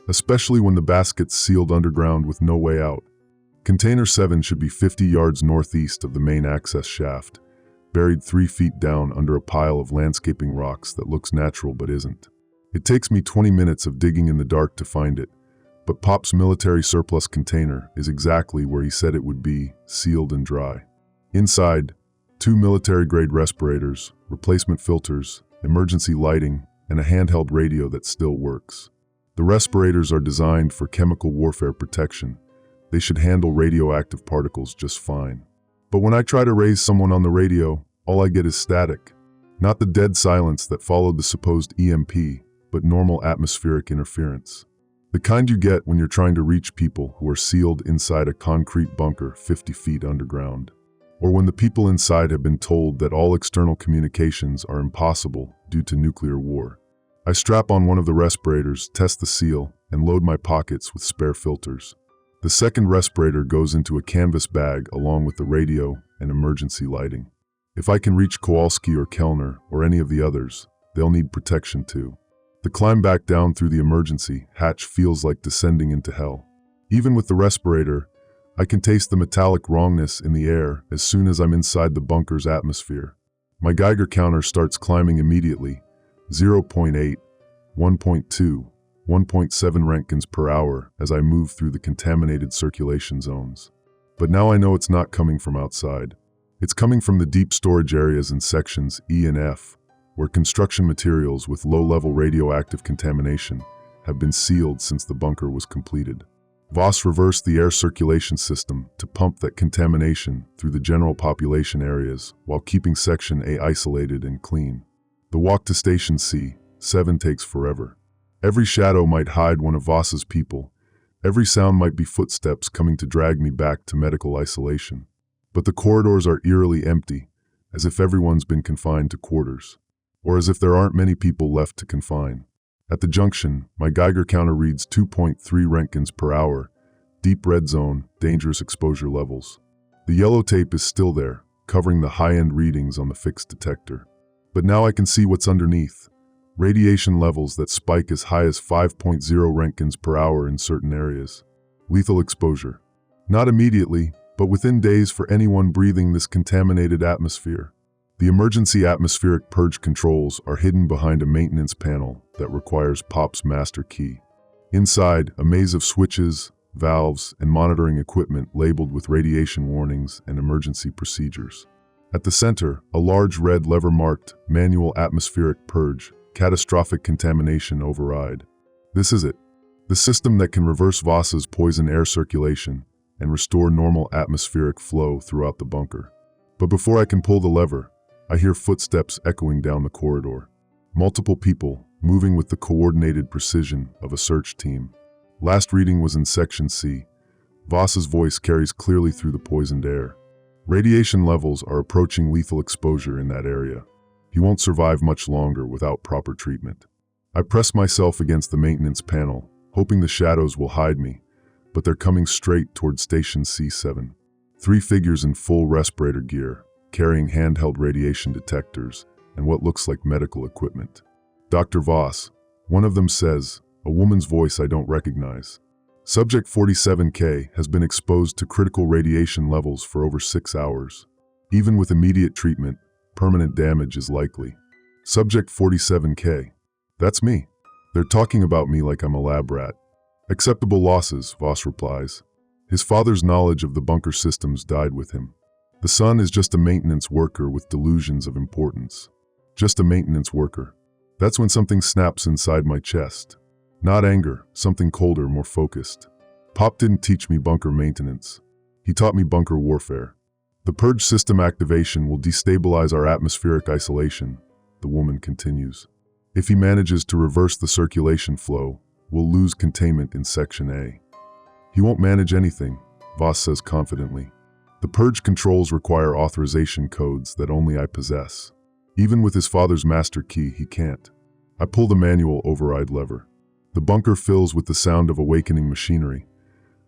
[SPEAKER 1] Especially when the basket's sealed underground with no way out. Container 7 should be 50 yards northeast of the main access shaft, buried 3 feet down under a pile of landscaping rocks that looks natural but isn't. It takes me 20 minutes of digging in the dark to find it, but Pop's military surplus container is exactly where he said it would be, sealed and dry. Inside, 2 military-grade respirators, replacement filters, emergency lighting, and a handheld radio that still works. The respirators are designed for chemical warfare protection. They should handle radioactive particles just fine. But when I try to raise someone on the radio, all I get is static. Not the dead silence that followed the supposed EMP, but normal atmospheric interference. The kind you get when you're trying to reach people who are sealed inside a concrete bunker 50 feet underground. Or when the people inside have been told that all external communications are impossible due to nuclear war. I strap on one of the respirators, test the seal, and load my pockets with spare filters. The second respirator goes into a canvas bag along with the radio and emergency lighting. If I can reach Kowalski or Kellner or any of the others, they'll need protection too. The climb back down through the emergency hatch feels like descending into hell. Even with the respirator, I can taste the metallic wrongness in the air as soon as I'm inside the bunker's atmosphere. My Geiger counter starts climbing immediately, 0.8, 1.2, 1.7 Roentgens per hour as I move through the contaminated circulation zones. But now I know it's not coming from outside. It's coming from the deep storage areas in sections E and F, where construction materials with low-level radioactive contamination have been sealed since the bunker was completed. Voss reversed the air circulation system to pump that contamination through the general population areas while keeping Section A isolated and clean. The walk to Station C7 takes forever. Every shadow might hide one of Voss's people. Every sound might be footsteps coming to drag me back to medical isolation. But the corridors are eerily empty, as if everyone's been confined to quarters. Or as if there aren't many people left to confine. At the junction, my Geiger counter reads 2.3 Roentgens per hour, deep red zone, dangerous exposure levels. The yellow tape is still there, covering the high-end readings on the fixed detector. But now I can see what's underneath. Radiation levels that spike as high as 5.0 Roentgens per hour in certain areas. Lethal exposure. Not immediately, but within days for anyone breathing this contaminated atmosphere. The emergency atmospheric purge controls are hidden behind a maintenance panel that requires POP's master key. Inside, a maze of switches, valves, and monitoring equipment labeled with radiation warnings and emergency procedures. At the center, a large red lever marked Manual Atmospheric Purge, Catastrophic Contamination Override. This is it. The system that can reverse Voss's poison air circulation and restore normal atmospheric flow throughout the bunker. But before I can pull the lever, I hear footsteps echoing down the corridor. Multiple people, moving with the coordinated precision of a search team. Last reading was in Section C. Voss's voice carries clearly through the poisoned air. Radiation levels are approaching lethal exposure in that area. He won't survive much longer without proper treatment. I press myself against the maintenance panel, hoping the shadows will hide me, but they're coming straight toward Station C7. 3 figures in full respirator gear, carrying handheld radiation detectors and what looks like medical equipment. Dr. Voss, one of them says, a woman's voice I don't recognize. Subject 47K has been exposed to critical radiation levels for over 6 hours. Even with immediate treatment, permanent damage is likely. Subject 47K. That's me. They're talking about me like I'm a lab rat. Acceptable losses, Voss replies. His father's knowledge of the bunker systems died with him. The son is just a maintenance worker with delusions of importance. Just a maintenance worker. That's when something snaps inside my chest. Not anger, something colder, more focused. Pop didn't teach me bunker maintenance. He taught me bunker warfare. The purge system activation will destabilize our atmospheric isolation, the woman continues. If he manages to reverse the circulation flow, we'll lose containment in Section A. He won't manage anything, Voss says confidently. The purge controls require authorization codes that only I possess. Even with his father's master key, he can't. I pull the manual override lever. The bunker fills with the sound of awakening machinery.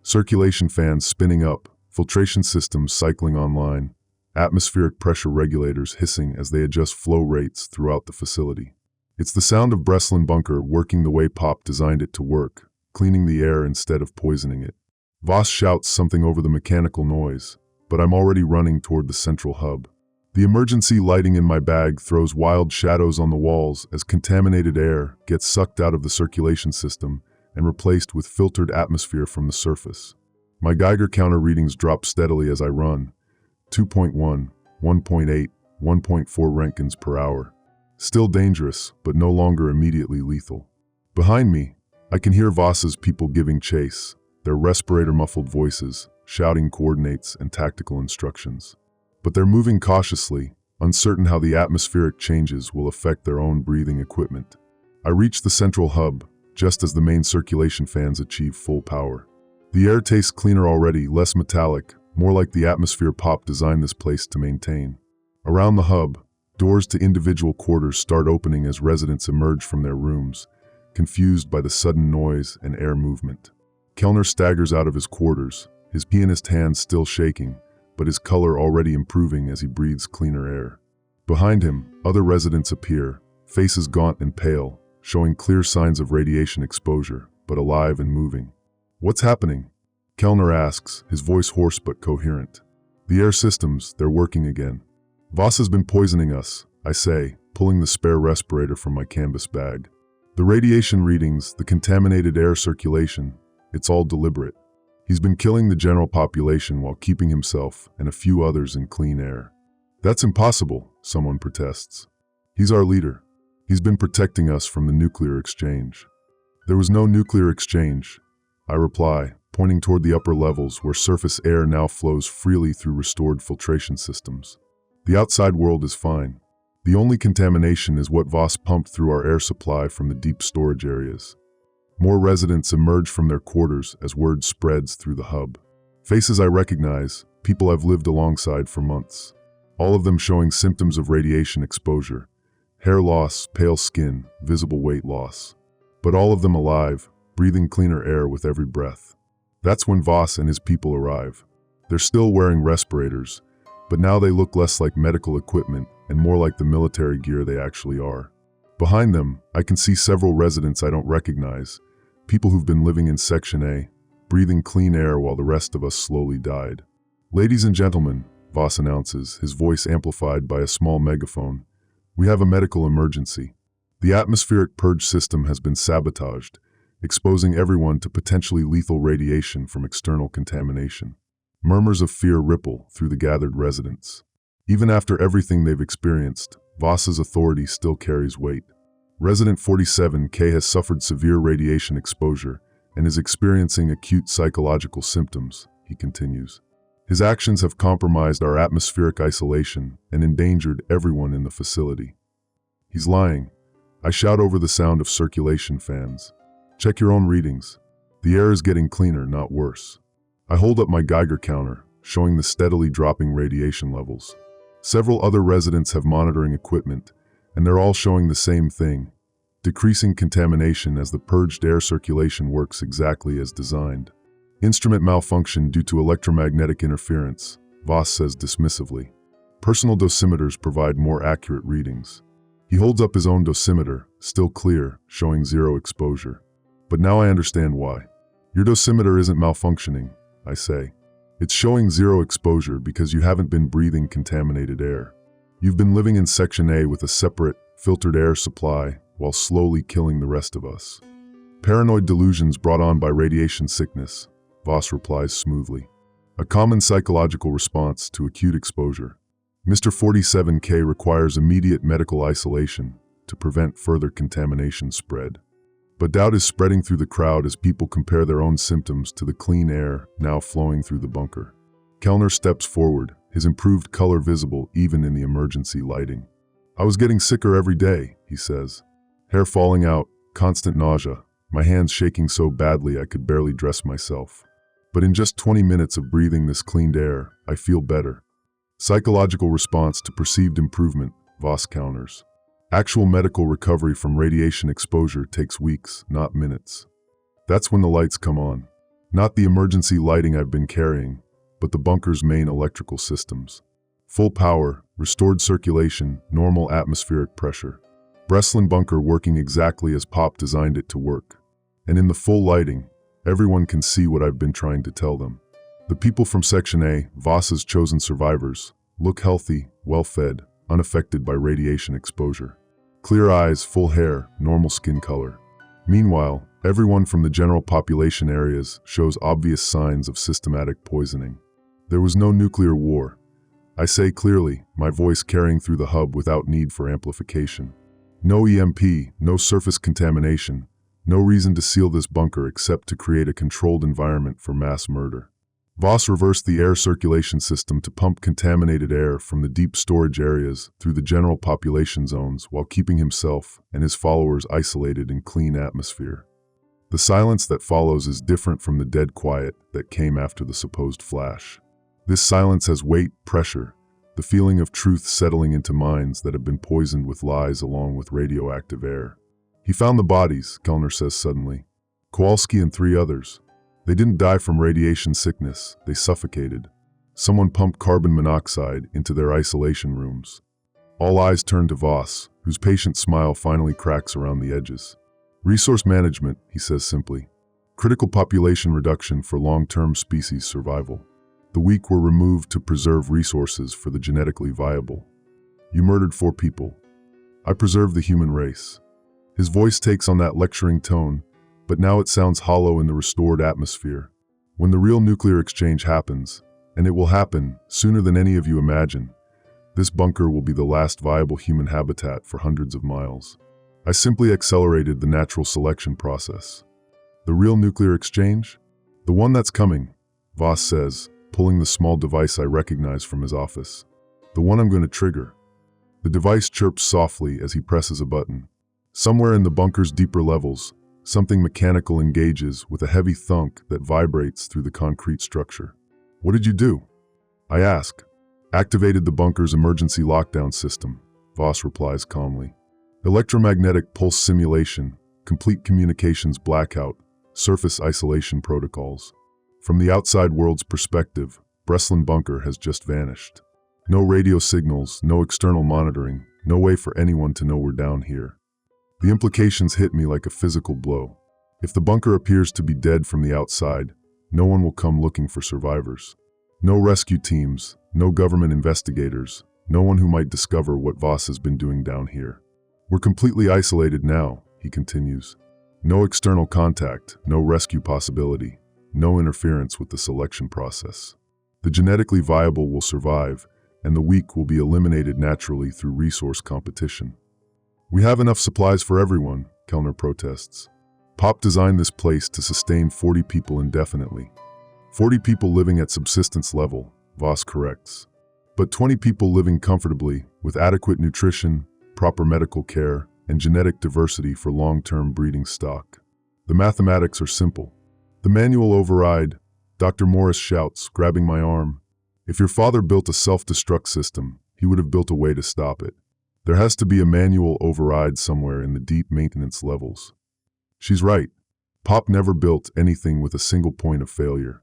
[SPEAKER 1] Circulation fans spinning up, filtration systems cycling online, atmospheric pressure regulators hissing as they adjust flow rates throughout the facility. It's the sound of Breslin bunker working the way Pop designed it to work, cleaning the air instead of poisoning it. Voss shouts something over the mechanical noise, but I'm already running toward the central hub. The emergency lighting in my bag throws wild shadows on the walls as contaminated air gets sucked out of the circulation system and replaced with filtered atmosphere from the surface. My Geiger counter readings drop steadily as I run. 2.1, 1.8, 1.4 Roentgens per hour. Still dangerous, but no longer immediately lethal. Behind me, I can hear Voss's people giving chase, their respirator-muffled voices, shouting coordinates and tactical instructions. But they're moving cautiously, uncertain how the atmospheric changes will affect their own breathing equipment. I reach the central hub, just as the main circulation fans achieve full power. The air tastes cleaner already, less metallic, more like the atmosphere Pop designed this place to maintain. Around the hub, doors to individual quarters start opening as residents emerge from their rooms, confused by the sudden noise and air movement. Kellner staggers out of his quarters, his pianist hands still shaking, but his color already improving as he breathes cleaner air. Behind him, other residents appear, faces gaunt and pale, showing clear signs of radiation exposure, but alive and moving. What's happening? Kellner asks, his voice hoarse but coherent. The air systems, they're working again. Voss has been poisoning us, I say, pulling the spare respirator from my canvas bag. The radiation readings, the contaminated air circulation, it's all deliberate. He's been killing the general population while keeping himself and a few others in clean air. That's impossible, someone protests. He's our leader. He's been protecting us from the nuclear exchange. There was no nuclear exchange, I reply, pointing toward the upper levels where surface air now flows freely through restored filtration systems. The outside world is fine. The only contamination is what Voss pumped through our air supply from the deep storage areas. More residents emerge from their quarters as word spreads through the hub. Faces I recognize, people I've lived alongside for months. All of them showing symptoms of radiation exposure. Hair loss, pale skin, visible weight loss. But all of them alive, breathing cleaner air with every breath. That's when Voss and his people arrive. They're still wearing respirators, but now they look less like medical equipment and more like the military gear they actually are. Behind them, I can see several residents I don't recognize, people who've been living in Section A, breathing clean air while the rest of us slowly died. "Ladies and gentlemen," Voss announces, his voice amplified by a small megaphone, "we have a medical emergency. The atmospheric purge system has been sabotaged, exposing everyone to potentially lethal radiation from external contamination." Murmurs of fear ripple through the gathered residents. Even after everything they've experienced, Voss's authority still carries weight. Resident 47K has suffered severe radiation exposure and is experiencing acute psychological symptoms, he continues. His actions have compromised our atmospheric isolation and endangered everyone in the facility. He's lying. I shout over the sound of circulation fans. Check your own readings. The air is getting cleaner, not worse. I hold up my Geiger counter, showing the steadily dropping radiation levels. Several other residents have monitoring equipment, and they're all showing the same thing, decreasing contamination as the purged air circulation works exactly as designed. Instrument malfunction due to electromagnetic interference, Voss says dismissively. Personal dosimeters provide more accurate readings. He holds up his own dosimeter, still clear, showing 0 exposure. But now I understand why. Your dosimeter isn't malfunctioning, I say. It's showing 0 exposure because you haven't been breathing contaminated air. You've been living in Section A with a separate, filtered air supply while slowly killing the rest of us. Paranoid delusions brought on by radiation sickness, Voss replies smoothly. A common psychological response to acute exposure. Mr. 47K requires immediate medical isolation to prevent further contamination spread. But doubt is spreading through the crowd as people compare their own symptoms to the clean air now flowing through the bunker. Kellner steps forward, his improved color visible even in the emergency lighting. "I was getting sicker every day," he says. Hair falling out, constant nausea, my hands shaking so badly I could barely dress myself. But in just 20 minutes of breathing this cleaned air, I feel better. Psychological response to perceived improvement, Voss counters. Actual medical recovery from radiation exposure takes weeks, not minutes. That's when the lights come on. Not the emergency lighting I've been carrying, but the bunker's main electrical systems. Full power, restored circulation, normal atmospheric pressure. Breslin bunker working exactly as Pop designed it to work. And in the full lighting, everyone can see what I've been trying to tell them. The people from Section A, Voss's chosen survivors, look healthy, well-fed, unaffected by radiation exposure. Clear eyes, full hair, normal skin color. Meanwhile, everyone from the general population areas shows obvious signs of systematic poisoning. There was no nuclear war. I say clearly, my voice carrying through the hub without need for amplification. No EMP, no surface contamination, no reason to seal this bunker except to create a controlled environment for mass murder. Voss reversed the air circulation system to pump contaminated air from the deep storage areas through the general population zones while keeping himself and his followers isolated in clean atmosphere. The silence that follows is different from the dead quiet that came after the supposed flash. This silence has weight, pressure, the feeling of truth settling into minds that have been poisoned with lies along with radioactive air. "He found the bodies," Kellner says suddenly. "Kowalski and 3 others. They didn't die from radiation sickness, they suffocated. Someone pumped carbon monoxide into their isolation rooms." All eyes turn to Voss, whose patient smile finally cracks around the edges. "Resource management," he says simply. "Critical population reduction for long-term species survival. The weak were removed to preserve resources for the genetically viable. You murdered 4 people. I preserved the human race." His voice takes on that lecturing tone, but now it sounds hollow in the restored atmosphere. When the real nuclear exchange happens, and it will happen sooner than any of you imagine, this bunker will be the last viable human habitat for hundreds of miles. I simply accelerated the natural selection process. The real nuclear exchange? The one that's coming, Voss says, pulling the small device I recognize from his office. The one I'm going to trigger. The device chirps softly as he presses a button. Somewhere in the bunker's deeper levels, Something mechanical engages with a heavy thunk that vibrates through the concrete structure. What did you do? I ask. Activated the bunker's emergency lockdown system, Voss replies calmly. Electromagnetic pulse simulation, complete communications blackout, surface isolation protocols. From the outside world's perspective, Breslin Bunker has just vanished. No radio signals, no external monitoring, no way for anyone to know we're down here. The implications hit me like a physical blow. If the bunker appears to be dead from the outside, no one will come looking for survivors. No rescue teams, no government investigators, no one who might discover what Voss has been doing down here. We're completely isolated now, he continues. No external contact, no rescue possibility, no interference with the selection process. The genetically viable will survive, and the weak will be eliminated naturally through resource competition. We have enough supplies for everyone, Kellner protests. Pop designed this place to sustain 40 people indefinitely. 40 people living at subsistence level, Voss corrects. But 20 people living comfortably, with adequate nutrition, proper medical care, and genetic diversity for long-term breeding stock. The mathematics are simple. The manual override, Dr. Morris shouts, grabbing my arm. If your father built a self-destruct system, he would have built a way to stop it. There has to be a manual override somewhere in the deep maintenance levels. She's right. Pop never built anything with a single point of failure.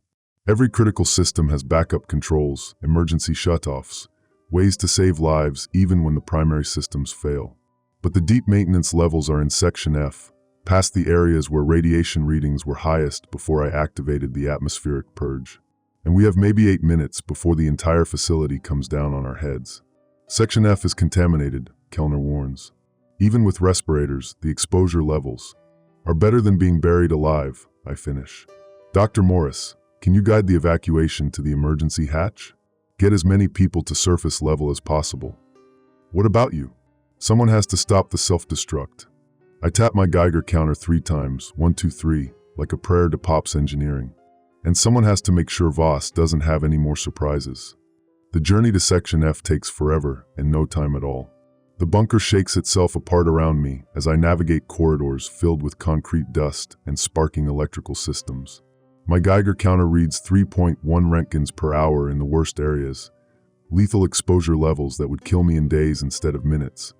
[SPEAKER 1] Every critical system has backup controls, emergency shutoffs, ways to save lives even when the primary systems fail. But the deep maintenance levels are in Section F, past the areas where radiation readings were highest before I activated the atmospheric purge. And we have maybe 8 minutes before the entire facility comes down on our heads. Section F is contaminated, Kellner warns. Even with respirators, the exposure levels are better than being buried alive, I finish. Dr. Morris, can you guide the evacuation to the emergency hatch? Get as many people to surface level as possible. What about you? Someone has to stop the self-destruct. I tap my Geiger counter 3 times, 1, 2, 3, like a prayer to Pop's engineering. And someone has to make sure Voss doesn't have any more surprises. The journey to Section F takes forever and no time at all. The bunker shakes itself apart around me as I navigate corridors filled with concrete dust and sparking electrical systems. My Geiger counter reads 3.1 roentgens per hour in the worst areas, lethal exposure levels that would kill me in days instead of minutes,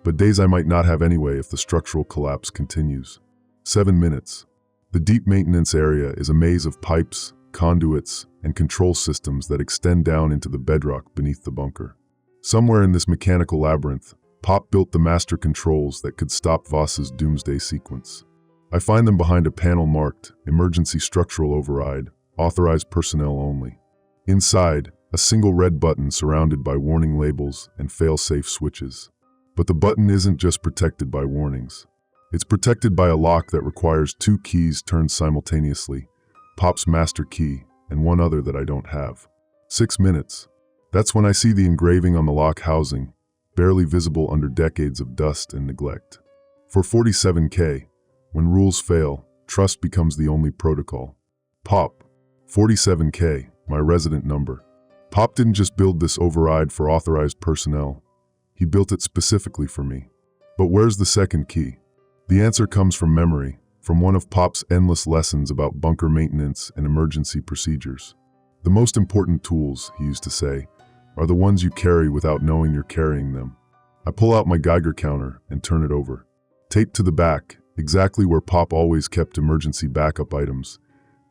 [SPEAKER 1] but days I might not have anyway if the structural collapse continues. 7 minutes. The deep maintenance area is a maze of pipes, conduits, and control systems that extend down into the bedrock beneath the bunker. Somewhere in this mechanical labyrinth, Pop built the master controls that could stop Voss's doomsday sequence. I find them behind a panel marked Emergency Structural Override, Authorized Personnel Only. Inside, a single red button surrounded by warning labels and fail-safe switches. But the button isn't just protected by warnings. It's protected by a lock that requires 2 keys turned simultaneously, Pop's master key and one other that I don't have. 6 minutes. That's when I see the engraving on the lock housing, barely visible under decades of dust and neglect. For 47K, when rules fail, trust becomes the only protocol. Pop. 47K, my resident number. Pop didn't just build this override for authorized personnel. He built it specifically for me. But where's the second key? The answer comes from memory, from one of Pop's endless lessons about bunker maintenance and emergency procedures. The most important tools, he used to say, are the ones you carry without knowing you're carrying them. I pull out my Geiger counter and turn it over. Taped to the back, exactly where Pop always kept emergency backup items,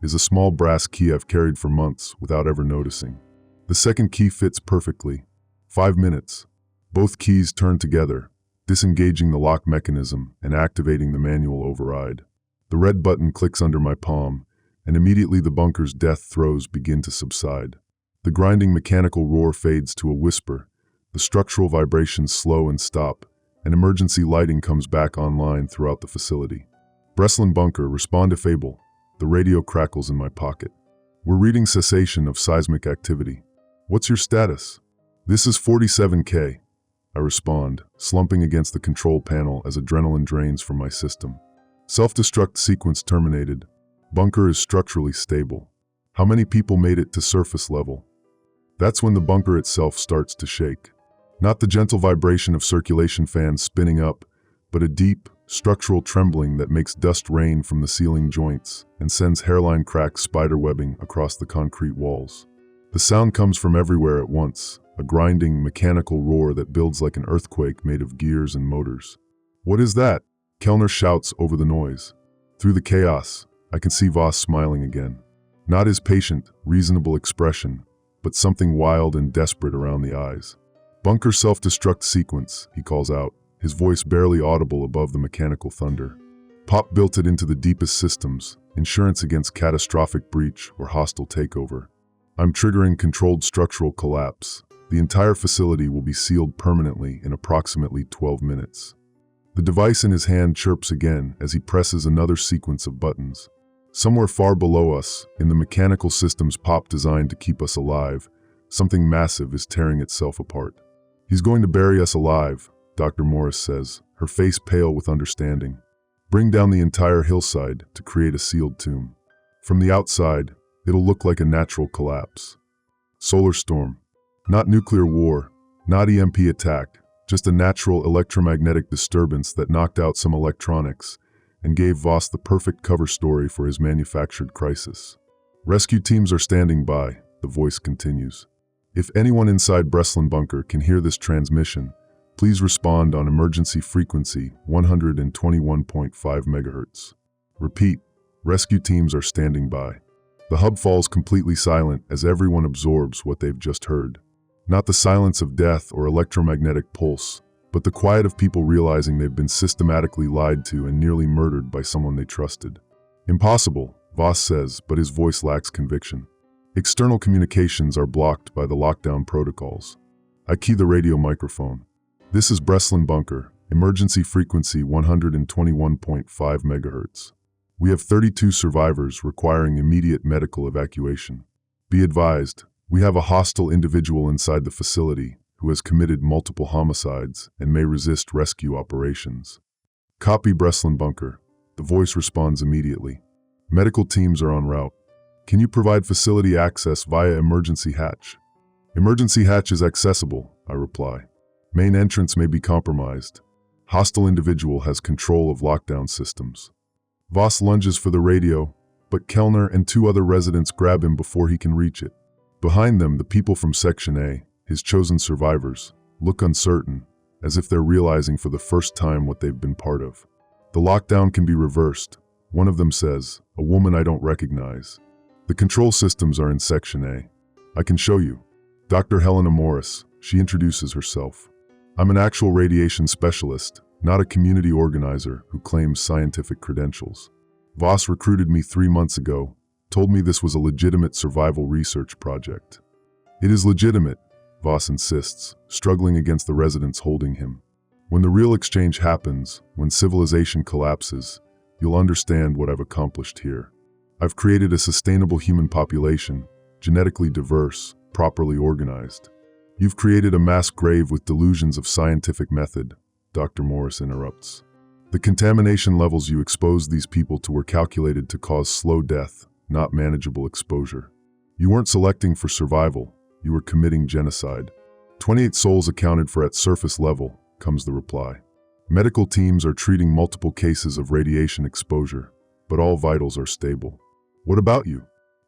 [SPEAKER 1] is a small brass key I've carried for months without ever noticing. The second key fits perfectly. 5 minutes. Both keys turn together, disengaging the lock mechanism and activating the manual override. The red button clicks under my palm, and immediately the bunker's death throes begin to subside. The grinding mechanical roar fades to a whisper, the structural vibrations slow and stop, and emergency lighting comes back online throughout the facility. Breslin Bunker, respond if able. The radio crackles in my pocket. We're reading cessation of seismic activity. What's your status? This is 47K. I respond, slumping against the control panel as adrenaline drains from my system. Self-destruct sequence terminated. Bunker is structurally stable. How many people made it to surface level? That's when the bunker itself starts to shake. Not the gentle vibration of circulation fans spinning up, but a deep, structural trembling that makes dust rain from the ceiling joints and sends hairline cracks spiderwebbing across the concrete walls. The sound comes from everywhere at once, a grinding, mechanical roar that builds like an earthquake made of gears and motors. "What is that?" Kellner shouts over the noise. Through the chaos, I can see Voss smiling again. Not his patient, reasonable expression, but something wild and desperate around the eyes. "Bunker self-destruct sequence," he calls out, his voice barely audible above the mechanical thunder. Pop built it into the deepest systems, insurance against catastrophic breach or hostile takeover. "I'm triggering controlled structural collapse. The entire facility will be sealed permanently in approximately 12 minutes. The device in his hand chirps again as he presses another sequence of buttons. Somewhere far below us, in the mechanical systems Pop designed to keep us alive, something massive is tearing itself apart. "He's going to bury us alive," Dr. Morris says, her face pale with understanding. "Bring down the entire hillside to create a sealed tomb. From the outside, it'll look like a natural collapse. Solar storm. Not nuclear war, not EMP attack, just a natural electromagnetic disturbance that knocked out some electronics and gave Voss the perfect cover story for his manufactured crisis. Rescue teams are standing by," the voice continues. "If anyone inside Breslin Bunker can hear this transmission, please respond on emergency frequency 121.5 MHz. Repeat, rescue teams are standing by." The hub falls completely silent as everyone absorbs what they've just heard. Not the silence of death or electromagnetic pulse, but the quiet of people realizing they've been systematically lied to and nearly murdered by someone they trusted. "Impossible," Voss says, but his voice lacks conviction. "External communications are blocked by the lockdown protocols." I key the radio microphone. "This is Breslin Bunker, emergency frequency 121.5 MHz. We have 32 survivors requiring immediate medical evacuation. Be advised, we have a hostile individual inside the facility who has committed multiple homicides and may resist rescue operations." "Copy, Breslin Bunker." The voice responds immediately. "Medical teams are en route. Can you provide facility access via emergency hatch?" "Emergency hatch is accessible," I reply. "Main entrance may be compromised. Hostile individual has control of lockdown systems." Voss lunges for the radio, but Kellner and 2 other residents grab him before he can reach it. Behind them, the people from Section A, his chosen survivors, look uncertain, as if they're realizing for the first time what they've been part of. "The lockdown can be reversed," one of them says, a woman I don't recognize. "The control systems are in Section A. I can show you." Dr. Helena Morris, she introduces herself. "I'm an actual radiation specialist, not a community organizer who claims scientific credentials. Voss recruited me 3 months ago, told me this was a legitimate survival research project." "It is legitimate," Voss insists, struggling against the residents holding him. "When the real exchange happens, when civilization collapses, you'll understand what I've accomplished here. I've created a sustainable human population, genetically diverse, properly organized." "You've created a mass grave with delusions of scientific method," Dr. Morris interrupts. "The contamination levels you exposed these people to were calculated to cause slow death, not manageable exposure. You weren't selecting for survival, you were committing genocide." 28 souls accounted for at surface level, comes the reply. "Medical teams are treating multiple cases of radiation exposure, but all vitals are stable." "What about you?"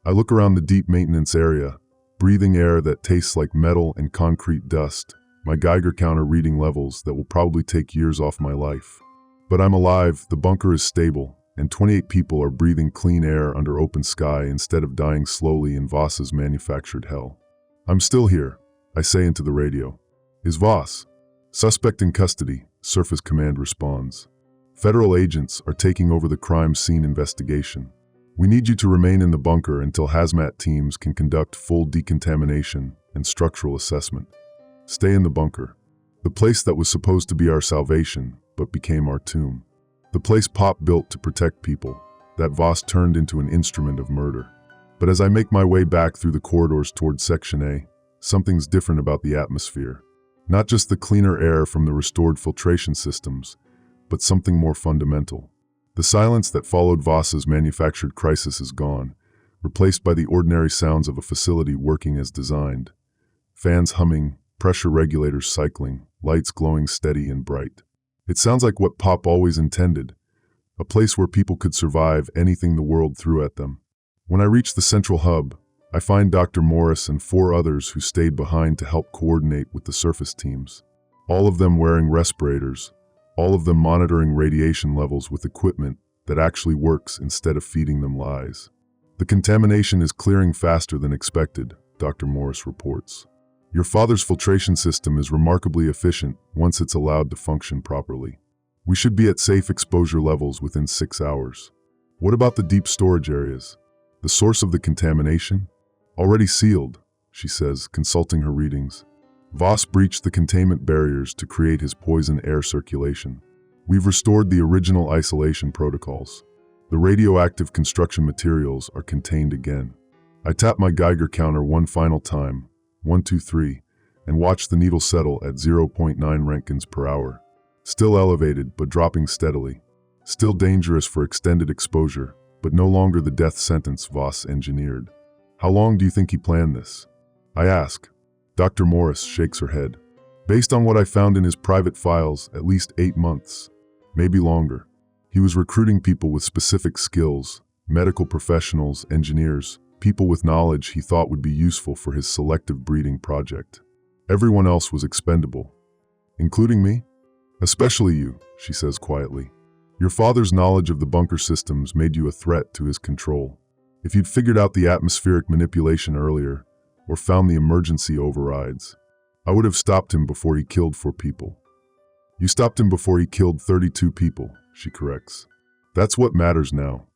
[SPEAKER 1] I look around the deep maintenance area, breathing air that tastes like metal and concrete dust, my Geiger counter reading levels that will probably take years off my life. But I'm alive, the bunker is stable, and 28 people are breathing clean air under open sky instead of dying slowly in Voss's manufactured hell. "I'm still here," I say into the radio. "Is Voss?" "Suspect in custody," Surface Command responds. "Federal agents are taking over the crime scene investigation. We need you to remain in the bunker until hazmat teams can conduct full decontamination and structural assessment. Stay in the bunker. The place that was supposed to be our salvation, but became our tomb. The place Pop built to protect people, that Voss turned into an instrument of murder." But as I make my way back through the corridors towards Section A, something's different about the atmosphere. Not just the cleaner air from the restored filtration systems, but something more fundamental. The silence that followed Voss's manufactured crisis is gone, replaced by the ordinary sounds of a facility working as designed. Fans humming, pressure regulators cycling, lights glowing steady and bright. It sounds like what Pop always intended, a place where people could survive anything the world threw at them. When I reach the central hub, I find Dr. Morris and 4 others who stayed behind to help coordinate with the surface teams. All of them wearing respirators, all of them monitoring radiation levels with equipment that actually works instead of feeding them lies. The contamination is clearing faster than expected, Dr. Morris reports. Your father's filtration system is remarkably efficient once it's allowed to function properly. We should be at safe exposure levels within 6 hours. What about the deep storage areas? The source of the contamination? Already sealed, she says, consulting her readings. Voss breached the containment barriers to create his poison air circulation. We've restored the original isolation protocols. The radioactive construction materials are contained again. I tap my Geiger counter one final time, 1, 2, 3, and watch the needle settle at 0.9 roentgens per hour. Still elevated, but dropping steadily. Still dangerous for extended exposure, but no longer the death sentence Voss engineered. How long do you think he planned this? I ask. Dr. Morris shakes her head. Based on what I found in his private files, at least 8 months. Maybe longer. He was recruiting people with specific skills, medical professionals, engineers, people with knowledge he thought would be useful for his selective breeding project. Everyone else was expendable. Including me? Especially you, she says quietly. Your father's knowledge of the bunker systems made you a threat to his control. If you'd figured out the atmospheric manipulation earlier, or found the emergency overrides, I would have stopped him before he killed 4 people. You stopped him before he killed 32 people, she corrects. That's what matters now.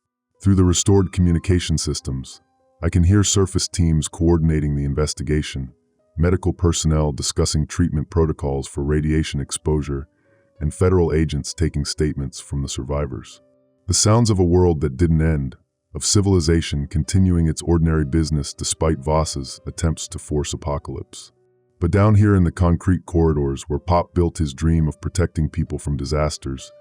[SPEAKER 1] Through the restored communication systems, I can hear surface teams coordinating the investigation, medical personnel discussing treatment protocols for radiation exposure, and federal agents taking statements from the survivors. The sounds of a world that didn't end, of civilization continuing its ordinary business despite Voss's attempts to force apocalypse. But down here in the concrete corridors where Pop built his dream of protecting people from disasters,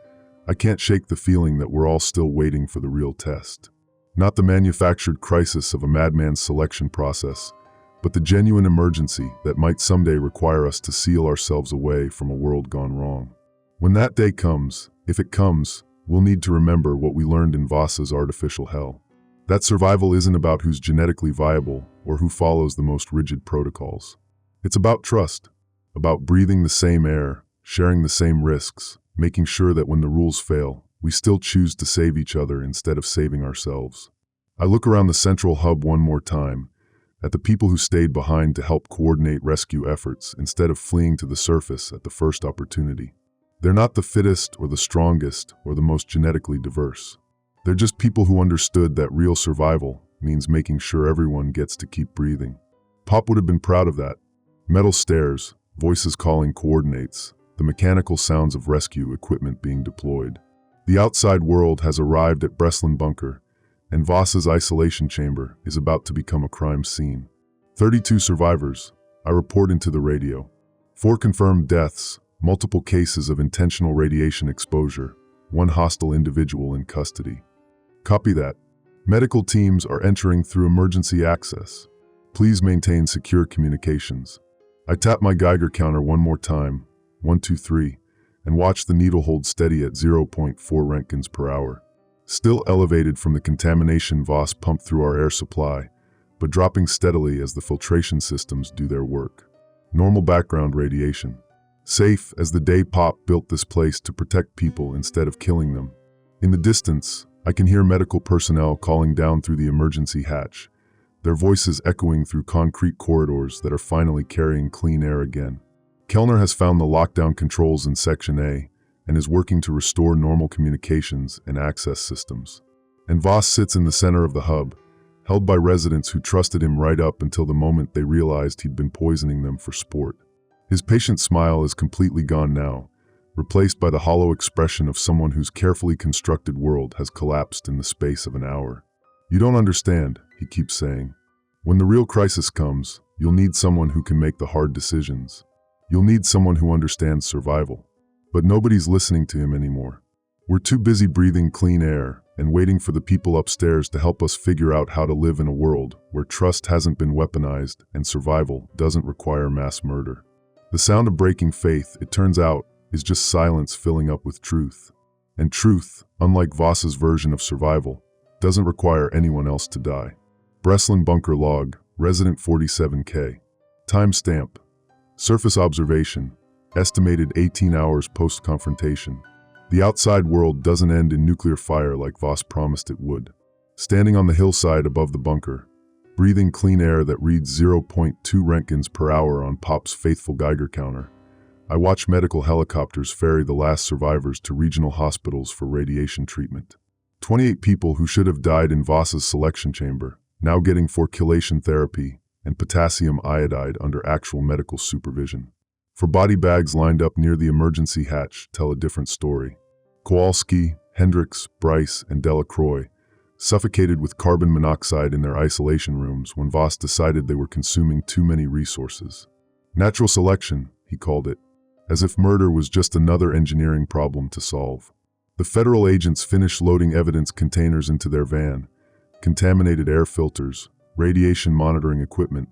[SPEAKER 1] I can't shake the feeling that we're all still waiting for the real test. Not the manufactured crisis of a madman's selection process, but the genuine emergency that might someday require us to seal ourselves away from a world gone wrong. When that day comes, if it comes, we'll need to remember what we learned in Voss's artificial hell. That survival isn't about who's genetically viable or who follows the most rigid protocols. It's about trust, about breathing the same air, sharing the same risks, making sure that when the rules fail, we still choose to save each other instead of saving ourselves. I look around the central hub one more time, at the people who stayed behind to help coordinate rescue efforts instead of fleeing to the surface at the first opportunity. They're not the fittest or the strongest or the most genetically diverse. They're just people who understood that real survival means making sure everyone gets to keep breathing. Pop would have been proud of that. Metal stairs, voices calling coordinates, the mechanical sounds of rescue equipment being deployed. The outside world has arrived at Breslin Bunker, and Voss's isolation chamber is about to become a crime scene. 32 survivors, I report into the radio. 4 confirmed deaths, multiple cases of intentional radiation exposure, 1 hostile individual in custody. Copy that. Medical teams are entering through emergency access. Please maintain secure communications. I tap my Geiger counter one more time, 1, 2, 3, and watch the needle hold steady at 0.4 roentgens per hour. Still elevated from the contamination Voss pumped through our air supply, but dropping steadily as the filtration systems do their work. Normal background radiation. Safe as the day Pop built this place to protect people instead of killing them. In the distance, I can hear medical personnel calling down through the emergency hatch, their voices echoing through concrete corridors that are finally carrying clean air again. Kellner has found the lockdown controls in Section A and is working to restore normal communications and access systems. And Voss sits in the center of the hub, held by residents who trusted him right up until the moment they realized he'd been poisoning them for sport. His patient smile is completely gone now, replaced by the hollow expression of someone whose carefully constructed world has collapsed in the space of an hour. You don't understand, he keeps saying. When the real crisis comes, you'll need someone who can make the hard decisions. You'll need someone who understands survival. But nobody's listening to him anymore. We're too busy breathing clean air and waiting for the people upstairs to help us figure out how to live in a world where trust hasn't been weaponized and survival doesn't require mass murder. The sound of breaking faith, it turns out, is just silence filling up with truth. And truth, unlike Voss's version of survival, doesn't require anyone else to die. Breslin Bunker Log, Resident 47K. Timestamp. Surface observation. Estimated 18 hours post-confrontation. The outside world doesn't end in nuclear fire like Voss promised it would. Standing on the hillside above the bunker, breathing clean air that reads 0.2 roentgens per hour on Pop's faithful Geiger counter, I watch medical helicopters ferry the last survivors to regional hospitals for radiation treatment. 28 people who should have died in Voss's selection chamber, now getting forculation therapy and potassium iodide under actual medical supervision. For body bags lined up near the emergency hatch tell a different story. Kowalski, Hendricks, Bryce, and Delacroix suffocated with carbon monoxide in their isolation rooms when Voss decided they were consuming too many resources. Natural selection, he called it, as if murder was just another engineering problem to solve. The federal agents finished loading evidence containers into their van, contaminated air filters, radiation monitoring equipment,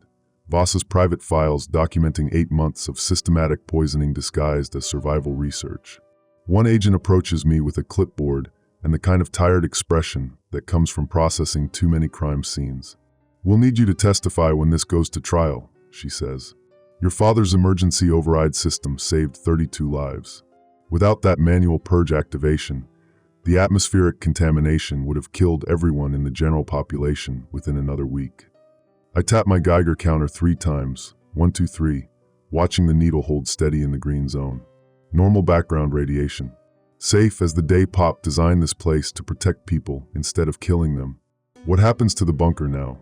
[SPEAKER 1] Voss's private files documenting 8 months of systematic poisoning disguised as survival research. One agent approaches me with a clipboard and the kind of tired expression that comes from processing too many crime scenes. "We'll need you to testify when this goes to trial," she says. "Your father's emergency override system saved 32 lives. Without that manual purge activation, the atmospheric contamination would have killed everyone in the general population within another week." I tap my Geiger counter 3 times, 1, 2, 3, watching the needle hold steady in the green zone. Normal background radiation. Safe as the day Pop designed this place to protect people instead of killing them. "What happens to the bunker now?"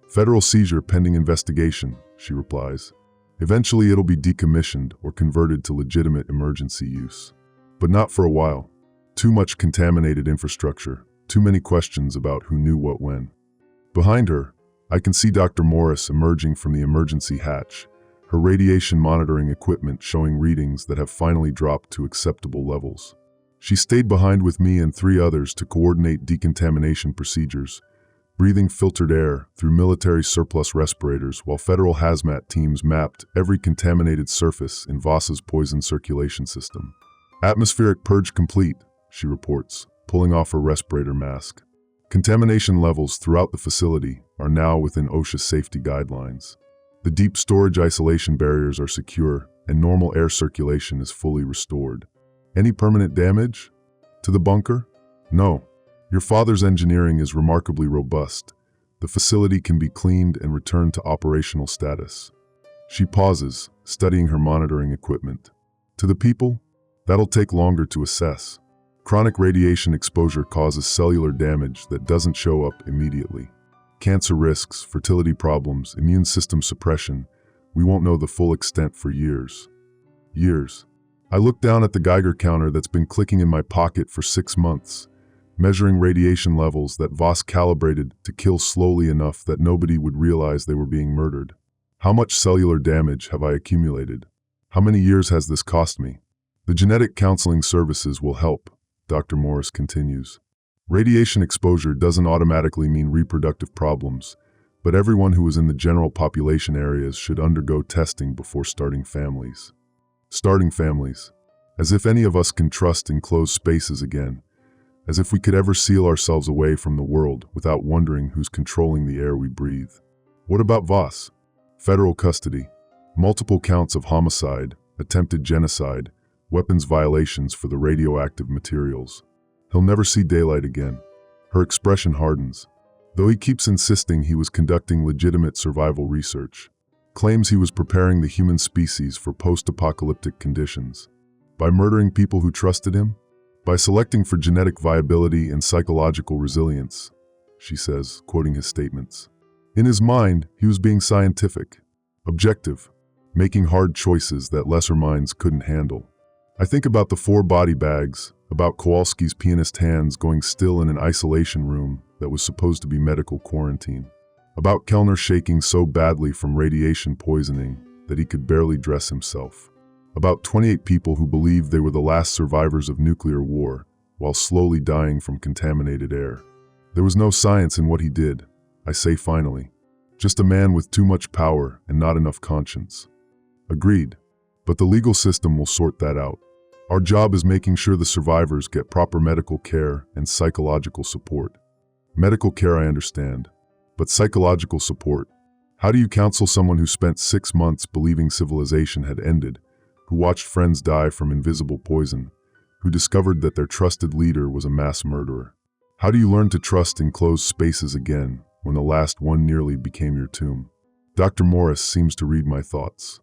[SPEAKER 1] "Federal seizure pending investigation," she replies. "Eventually it'll be decommissioned or converted to legitimate emergency use. But not for a while. Too much contaminated infrastructure, too many questions about who knew what when." Behind her, I can see Dr. Morris emerging from the emergency hatch, her radiation monitoring equipment showing readings that have finally dropped to acceptable levels. She stayed behind with me and 3 others to coordinate decontamination procedures, breathing filtered air through military surplus respirators while federal hazmat teams mapped every contaminated surface in Voss's poison circulation system. "Atmospheric purge complete," she reports, pulling off her respirator mask. Contamination levels throughout the facility are now within OSHA safety guidelines. The deep storage isolation barriers are secure and normal air circulation is fully restored. "Any permanent damage to the bunker?" "No. Your father's engineering is remarkably robust. The facility can be cleaned and returned to operational status." She pauses, studying her monitoring equipment. "To the people? That'll take longer to assess. Chronic radiation exposure causes cellular damage that doesn't show up immediately. Cancer risks, fertility problems, immune system suppression. We won't know the full extent for years." Years. I look down at the Geiger counter that's been clicking in my pocket for 6 months, measuring radiation levels that Voss calibrated to kill slowly enough that nobody would realize they were being murdered. How much cellular damage have I accumulated? How many years has this cost me? "The genetic counseling services will help," Dr. Morris continues. "Radiation exposure doesn't automatically mean reproductive problems, but everyone who is in the general population areas should undergo testing before starting families." Starting families. As if any of us can trust enclosed spaces again. As if we could ever seal ourselves away from the world without wondering who's controlling the air we breathe. What about Voss? Federal custody. Multiple counts of homicide, attempted genocide, weapons violations for the radioactive materials. He'll never see daylight again. Her expression hardens. Though he keeps insisting he was conducting legitimate survival research. Claims he was preparing the human species for post-apocalyptic conditions. By murdering people who trusted him? By selecting for genetic viability and psychological resilience, she says, quoting his statements. In his mind, he was being scientific, objective, making hard choices that lesser minds couldn't handle. I think about the 4 body bags, about Kowalski's pianist hands going still in an isolation room that was supposed to be medical quarantine. About Kellner shaking so badly from radiation poisoning that he could barely dress himself. About 28 people who believed they were the last survivors of nuclear war while slowly dying from contaminated air. There was no science in what he did, I say finally. Just a man with too much power and not enough conscience. Agreed. But the legal system will sort that out. Our job is making sure the survivors get proper medical care and psychological support. Medical care, I understand, but psychological support? How do you counsel someone who spent 6 months believing civilization had ended, who watched friends die from invisible poison, who discovered that their trusted leader was a mass murderer? How do you learn to trust in closed spaces again when the last one nearly became your tomb? Dr. Morris seems to read my thoughts.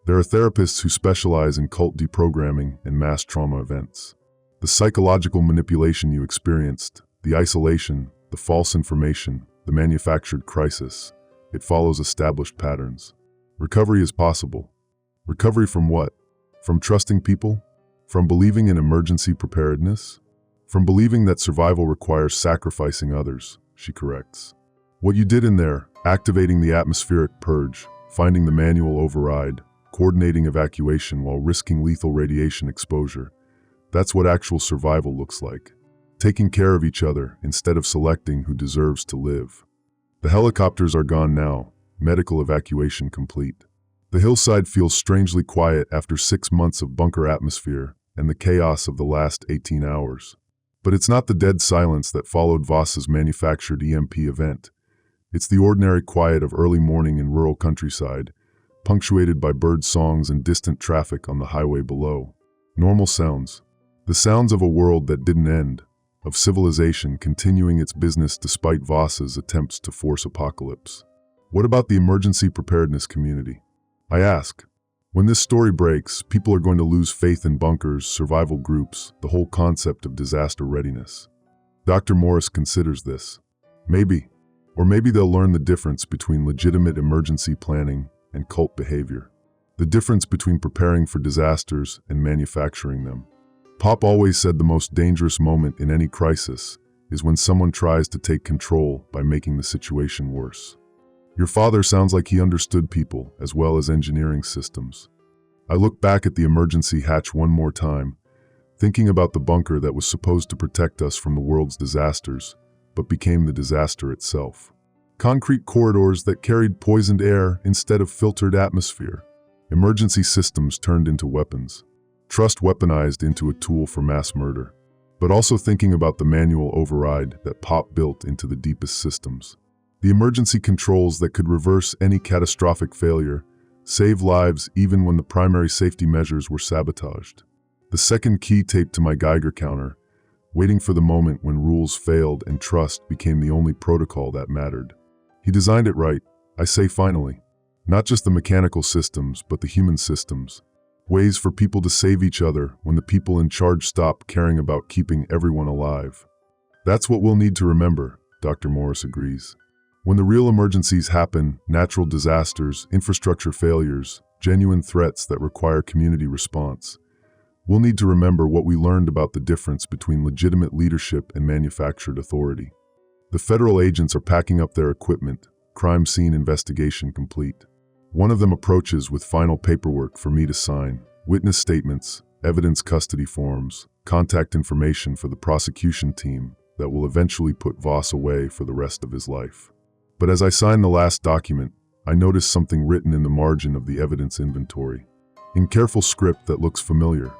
[SPEAKER 1] There are therapists who specialize in cult deprogramming and mass trauma events. The psychological manipulation you experienced, the isolation, the false information, the manufactured crisis, it follows established patterns. Recovery is possible. Recovery from what? From trusting people? From believing in emergency preparedness? From believing that survival requires sacrificing others, she corrects. What you did in there, activating the atmospheric purge, finding the manual override, coordinating evacuation while risking lethal radiation exposure, that's what actual survival looks like. Taking care of each other instead of selecting who deserves to live. The helicopters are gone now, medical evacuation complete. The hillside feels strangely quiet after 6 months of bunker atmosphere and the chaos of the last 18 hours. But it's not the dead silence that followed Voss's manufactured EMP event. It's the ordinary quiet of early morning in rural countryside, punctuated by bird songs and distant traffic on the highway below. Normal sounds. The sounds of a world that didn't end, of civilization continuing its business despite Voss's attempts to force apocalypse. What about the emergency preparedness community? I ask. When this story breaks, people are going to lose faith in bunkers, survival groups, the whole concept of disaster readiness. Dr. Morris considers this. Maybe. Or maybe they'll learn the difference between legitimate emergency planning and cult behavior. The difference between preparing for disasters and manufacturing them. Pop always said the most dangerous moment in any crisis is when someone tries to take control by making the situation worse. Your father sounds like he understood people as well as engineering systems. I look back at the emergency hatch one more time, thinking about the bunker that was supposed to protect us from the world's disasters, but became the disaster itself. Concrete corridors that carried poisoned air instead of filtered atmosphere. Emergency systems turned into weapons. Trust weaponized into a tool for mass murder. But also thinking about the manual override that Pop built into the deepest systems. The emergency controls that could reverse any catastrophic failure, save lives even when the primary safety measures were sabotaged. The second key taped to my Geiger counter, waiting for the moment when rules failed and trust became the only protocol that mattered. He designed it right, I say finally. Not just the mechanical systems, but the human systems. Ways for people to save each other when the people in charge stop caring about keeping everyone alive. That's what we'll need to remember, Dr. Morris agrees. When the real emergencies happen, natural disasters, infrastructure failures, genuine threats that require community response, we'll need to remember what we learned about the difference between legitimate leadership and manufactured authority. The federal agents are packing up their equipment, crime scene investigation complete. One of them approaches with final paperwork for me to sign, witness statements, evidence custody forms, contact information for the prosecution team that will eventually put Voss away for the rest of his life. But as I sign the last document, I notice something written in the margin of the evidence inventory. In careful script that looks familiar.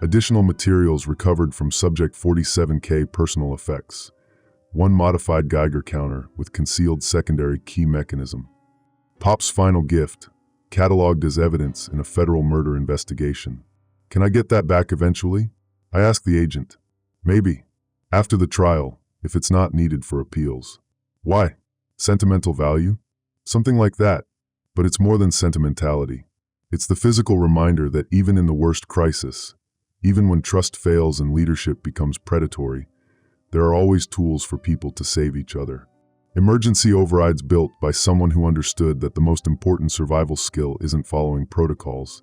[SPEAKER 1] Additional materials recovered from Subject 47K personal effects. One modified Geiger counter with concealed secondary key mechanism. Pop's final gift, cataloged as evidence in a federal murder investigation. Can I get that back eventually? I ask the agent. Maybe. After the trial, if it's not needed for appeals. Why? Sentimental value? Something like that. But it's more than sentimentality. It's the physical reminder that even in the worst crisis, even when trust fails and leadership becomes predatory, there are always tools for people to save each other. Emergency overrides built by someone who understood that the most important survival skill isn't following protocols.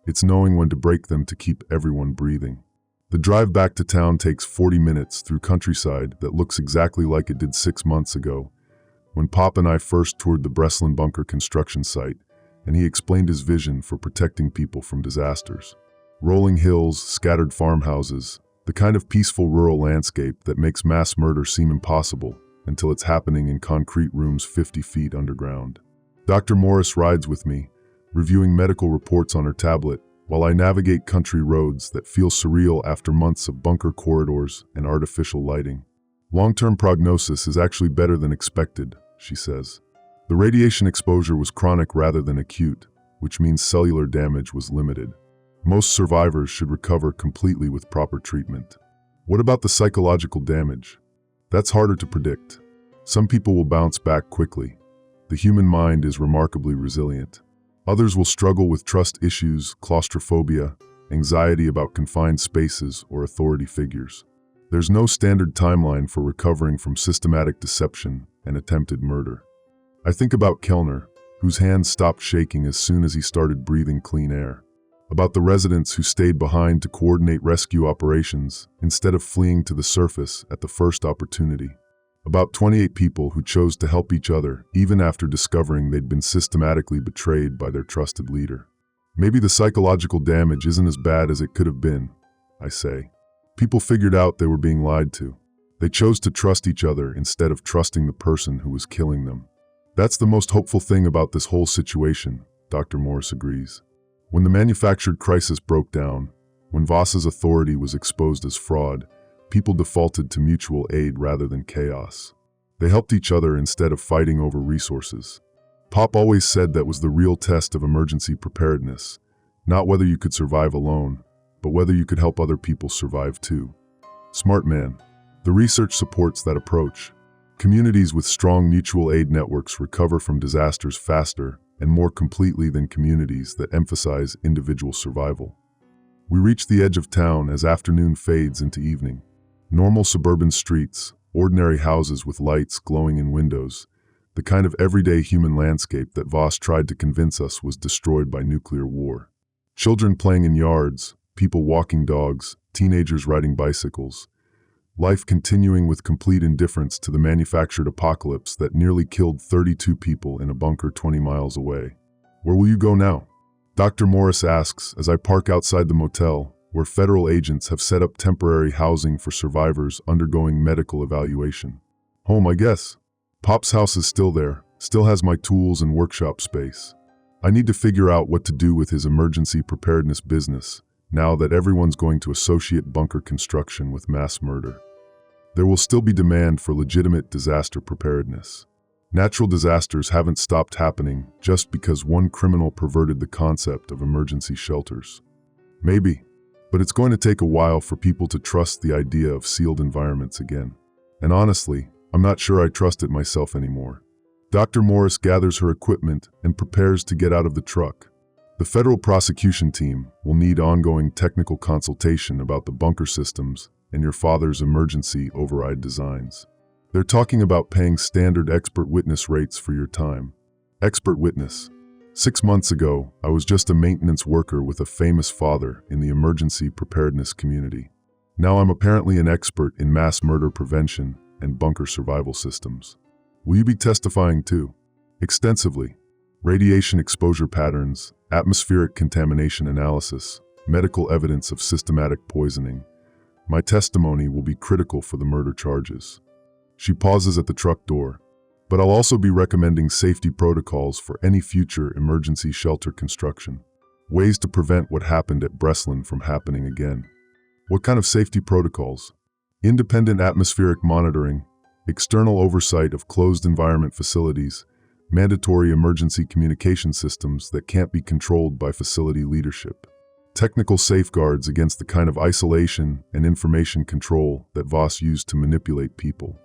[SPEAKER 1] It's knowing when to break them to keep everyone breathing. The drive back to town takes 40 minutes through countryside that looks exactly like it did 6 months ago, when Pop and I first toured the Breslin bunker construction site, and he explained his vision for protecting people from disasters. Rolling hills, scattered farmhouses, the kind of peaceful rural landscape that makes mass murder seem impossible until it's happening in concrete rooms 50 feet underground. Dr. Morris rides with me, reviewing medical reports on her tablet, while I navigate country roads that feel surreal after months of bunker corridors and artificial lighting. Long-term prognosis is actually better than expected, she says. The radiation exposure was chronic rather than acute, which means cellular damage was limited. Most survivors should recover completely with proper treatment. What about the psychological damage? That's harder to predict. Some people will bounce back quickly. The human mind is remarkably resilient. Others will struggle with trust issues, claustrophobia, anxiety about confined spaces, or authority figures. There's no standard timeline for recovering from systematic deception and attempted murder. I think about Kellner, whose hands stopped shaking as soon as he started breathing clean air. About the residents who stayed behind to coordinate rescue operations instead of fleeing to the surface at the first opportunity. About 28 people who chose to help each other even after discovering they'd been systematically betrayed by their trusted leader. Maybe the psychological damage isn't as bad as it could have been, I say. People figured out they were being lied to. They chose to trust each other instead of trusting the person who was killing them. That's the most hopeful thing about this whole situation, Dr. Morris agrees. When the manufactured crisis broke down, when Voss's authority was exposed as fraud, people defaulted to mutual aid rather than chaos. They helped each other instead of fighting over resources. Pop always said that was the real test of emergency preparedness, not whether you could survive alone, but whether you could help other people survive too. Smart man. The research supports that approach. Communities with strong mutual aid networks recover from disasters faster and more completely than communities that emphasize individual survival. We reach the edge of town as afternoon fades into evening. Normal suburban streets, ordinary houses with lights glowing in windows, the kind of everyday human landscape that Voss tried to convince us was destroyed by nuclear war. Children playing in yards, people walking dogs, teenagers riding bicycles. Life continuing with complete indifference to the manufactured apocalypse that nearly killed 32 people in a bunker 20 miles away. Where will you go now? Dr. Morris asks as I park outside the motel, where federal agents have set up temporary housing for survivors undergoing medical evaluation. Home, I guess. Pop's house is still there, still has my tools and workshop space. I need to figure out what to do with his emergency preparedness business, now that everyone's going to associate bunker construction with mass murder. There will still be demand for legitimate disaster preparedness. Natural disasters haven't stopped happening just because one criminal perverted the concept of emergency shelters. Maybe, but it's going to take a while for people to trust the idea of sealed environments again. And honestly, I'm not sure I trust it myself anymore. Dr. Morris gathers her equipment and prepares to get out of the truck. The federal prosecution team will need ongoing technical consultation about the bunker systems and your father's emergency override designs. They're talking about paying standard expert witness rates for your time. Expert witness. 6 months ago, I was just a maintenance worker with a famous father in the emergency preparedness community. Now I'm apparently an expert in mass murder prevention and bunker survival systems. Will you be testifying too? Extensively. Radiation exposure patterns, atmospheric contamination analysis, medical evidence of systematic poisoning. My testimony will be critical for the murder charges. She pauses at the truck door, but I'll also be recommending safety protocols for any future emergency shelter construction. Ways to prevent what happened at Breslin from happening again. What kind of safety protocols? Independent atmospheric monitoring, external oversight of closed environment facilities, mandatory emergency communication systems that can't be controlled by facility leadership. Technical safeguards against the kind of isolation and information control that Voss used to manipulate people.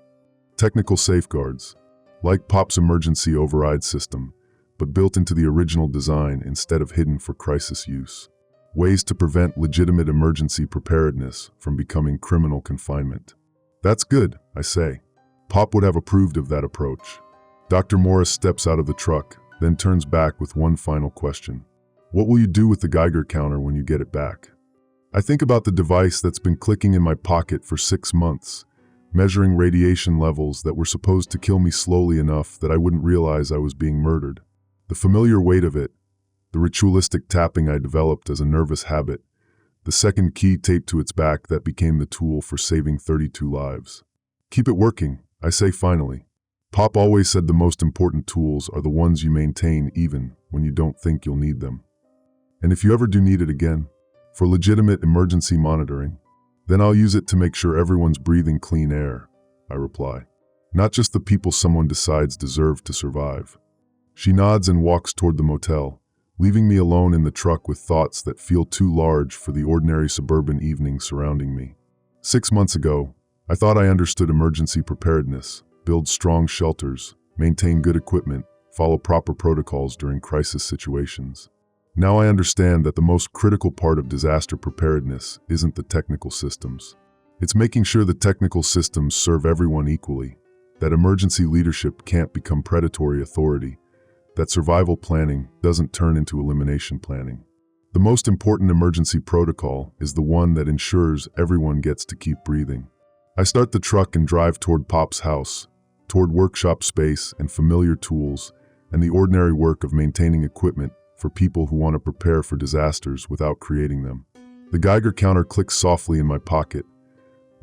[SPEAKER 1] Technical safeguards, like Pop's emergency override system, but built into the original design instead of hidden for crisis use. Ways to prevent legitimate emergency preparedness from becoming criminal confinement. That's good, I say. Pop would have approved of that approach. Dr. Morris steps out of the truck, then turns back with one final question. What will you do with the Geiger counter when you get it back? I think about the device that's been clicking in my pocket for 6 months, measuring radiation levels that were supposed to kill me slowly enough that I wouldn't realize I was being murdered. The familiar weight of it, the ritualistic tapping I developed as a nervous habit, the second key taped to its back that became the tool for saving 32 lives. Keep it working, I say finally. Pop always said the most important tools are the ones you maintain even when you don't think you'll need them. And if you ever do need it again, for legitimate emergency monitoring, then I'll use it to make sure everyone's breathing clean air, I reply. Not just the people someone decides deserve to survive. She nods and walks toward the motel, leaving me alone in the truck with thoughts that feel too large for the ordinary suburban evening surrounding me. 6 months ago, I thought I understood emergency preparedness, build strong shelters, maintain good equipment, follow proper protocols during crisis situations. Now I understand that the most critical part of disaster preparedness isn't the technical systems. It's making sure the technical systems serve everyone equally, that emergency leadership can't become predatory authority, that survival planning doesn't turn into elimination planning. The most important emergency protocol is the one that ensures everyone gets to keep breathing. I start the truck and drive toward Pop's house, toward workshop space and familiar tools, and the ordinary work of maintaining equipment for people who want to prepare for disasters without creating them. The Geiger counter clicks softly in my pocket.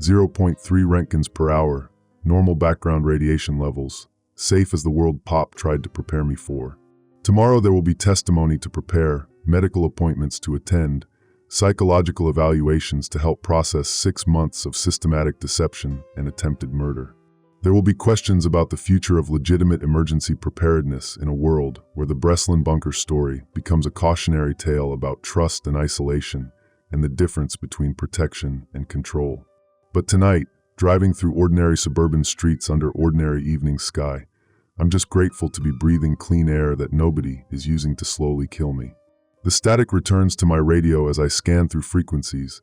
[SPEAKER 1] 0.3 Roentgens per hour, normal background radiation levels, safe as the world Pop tried to prepare me for. Tomorrow there will be testimony to prepare, medical appointments to attend, psychological evaluations to help process 6 months of systematic deception and attempted murder. There will be questions about the future of legitimate emergency preparedness in a world where the Breslin bunker story becomes a cautionary tale about trust and isolation and the difference between protection and control. But tonight, driving through ordinary suburban streets under ordinary evening sky, I'm just grateful to be breathing clean air that nobody is using to slowly kill me. The static returns to my radio as I scan through frequencies,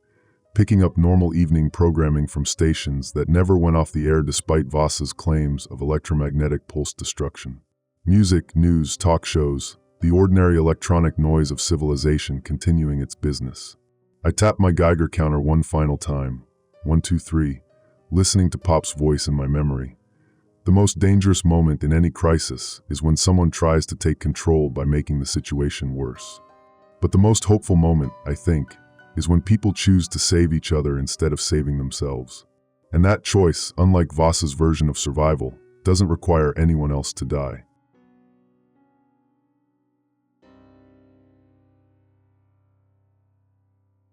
[SPEAKER 1] picking up normal evening programming from stations that never went off the air despite Voss's claims of electromagnetic pulse destruction. Music, news, talk shows, the ordinary electronic noise of civilization continuing its business. I tap my Geiger counter one final time, 1, 2, 3, listening to Pop's voice in my memory. The most dangerous moment in any crisis is when someone tries to take control by making the situation worse. But the most hopeful moment, I think, is when people choose to save each other instead of saving themselves. And that choice, unlike Voss's version of survival, doesn't require anyone else to die.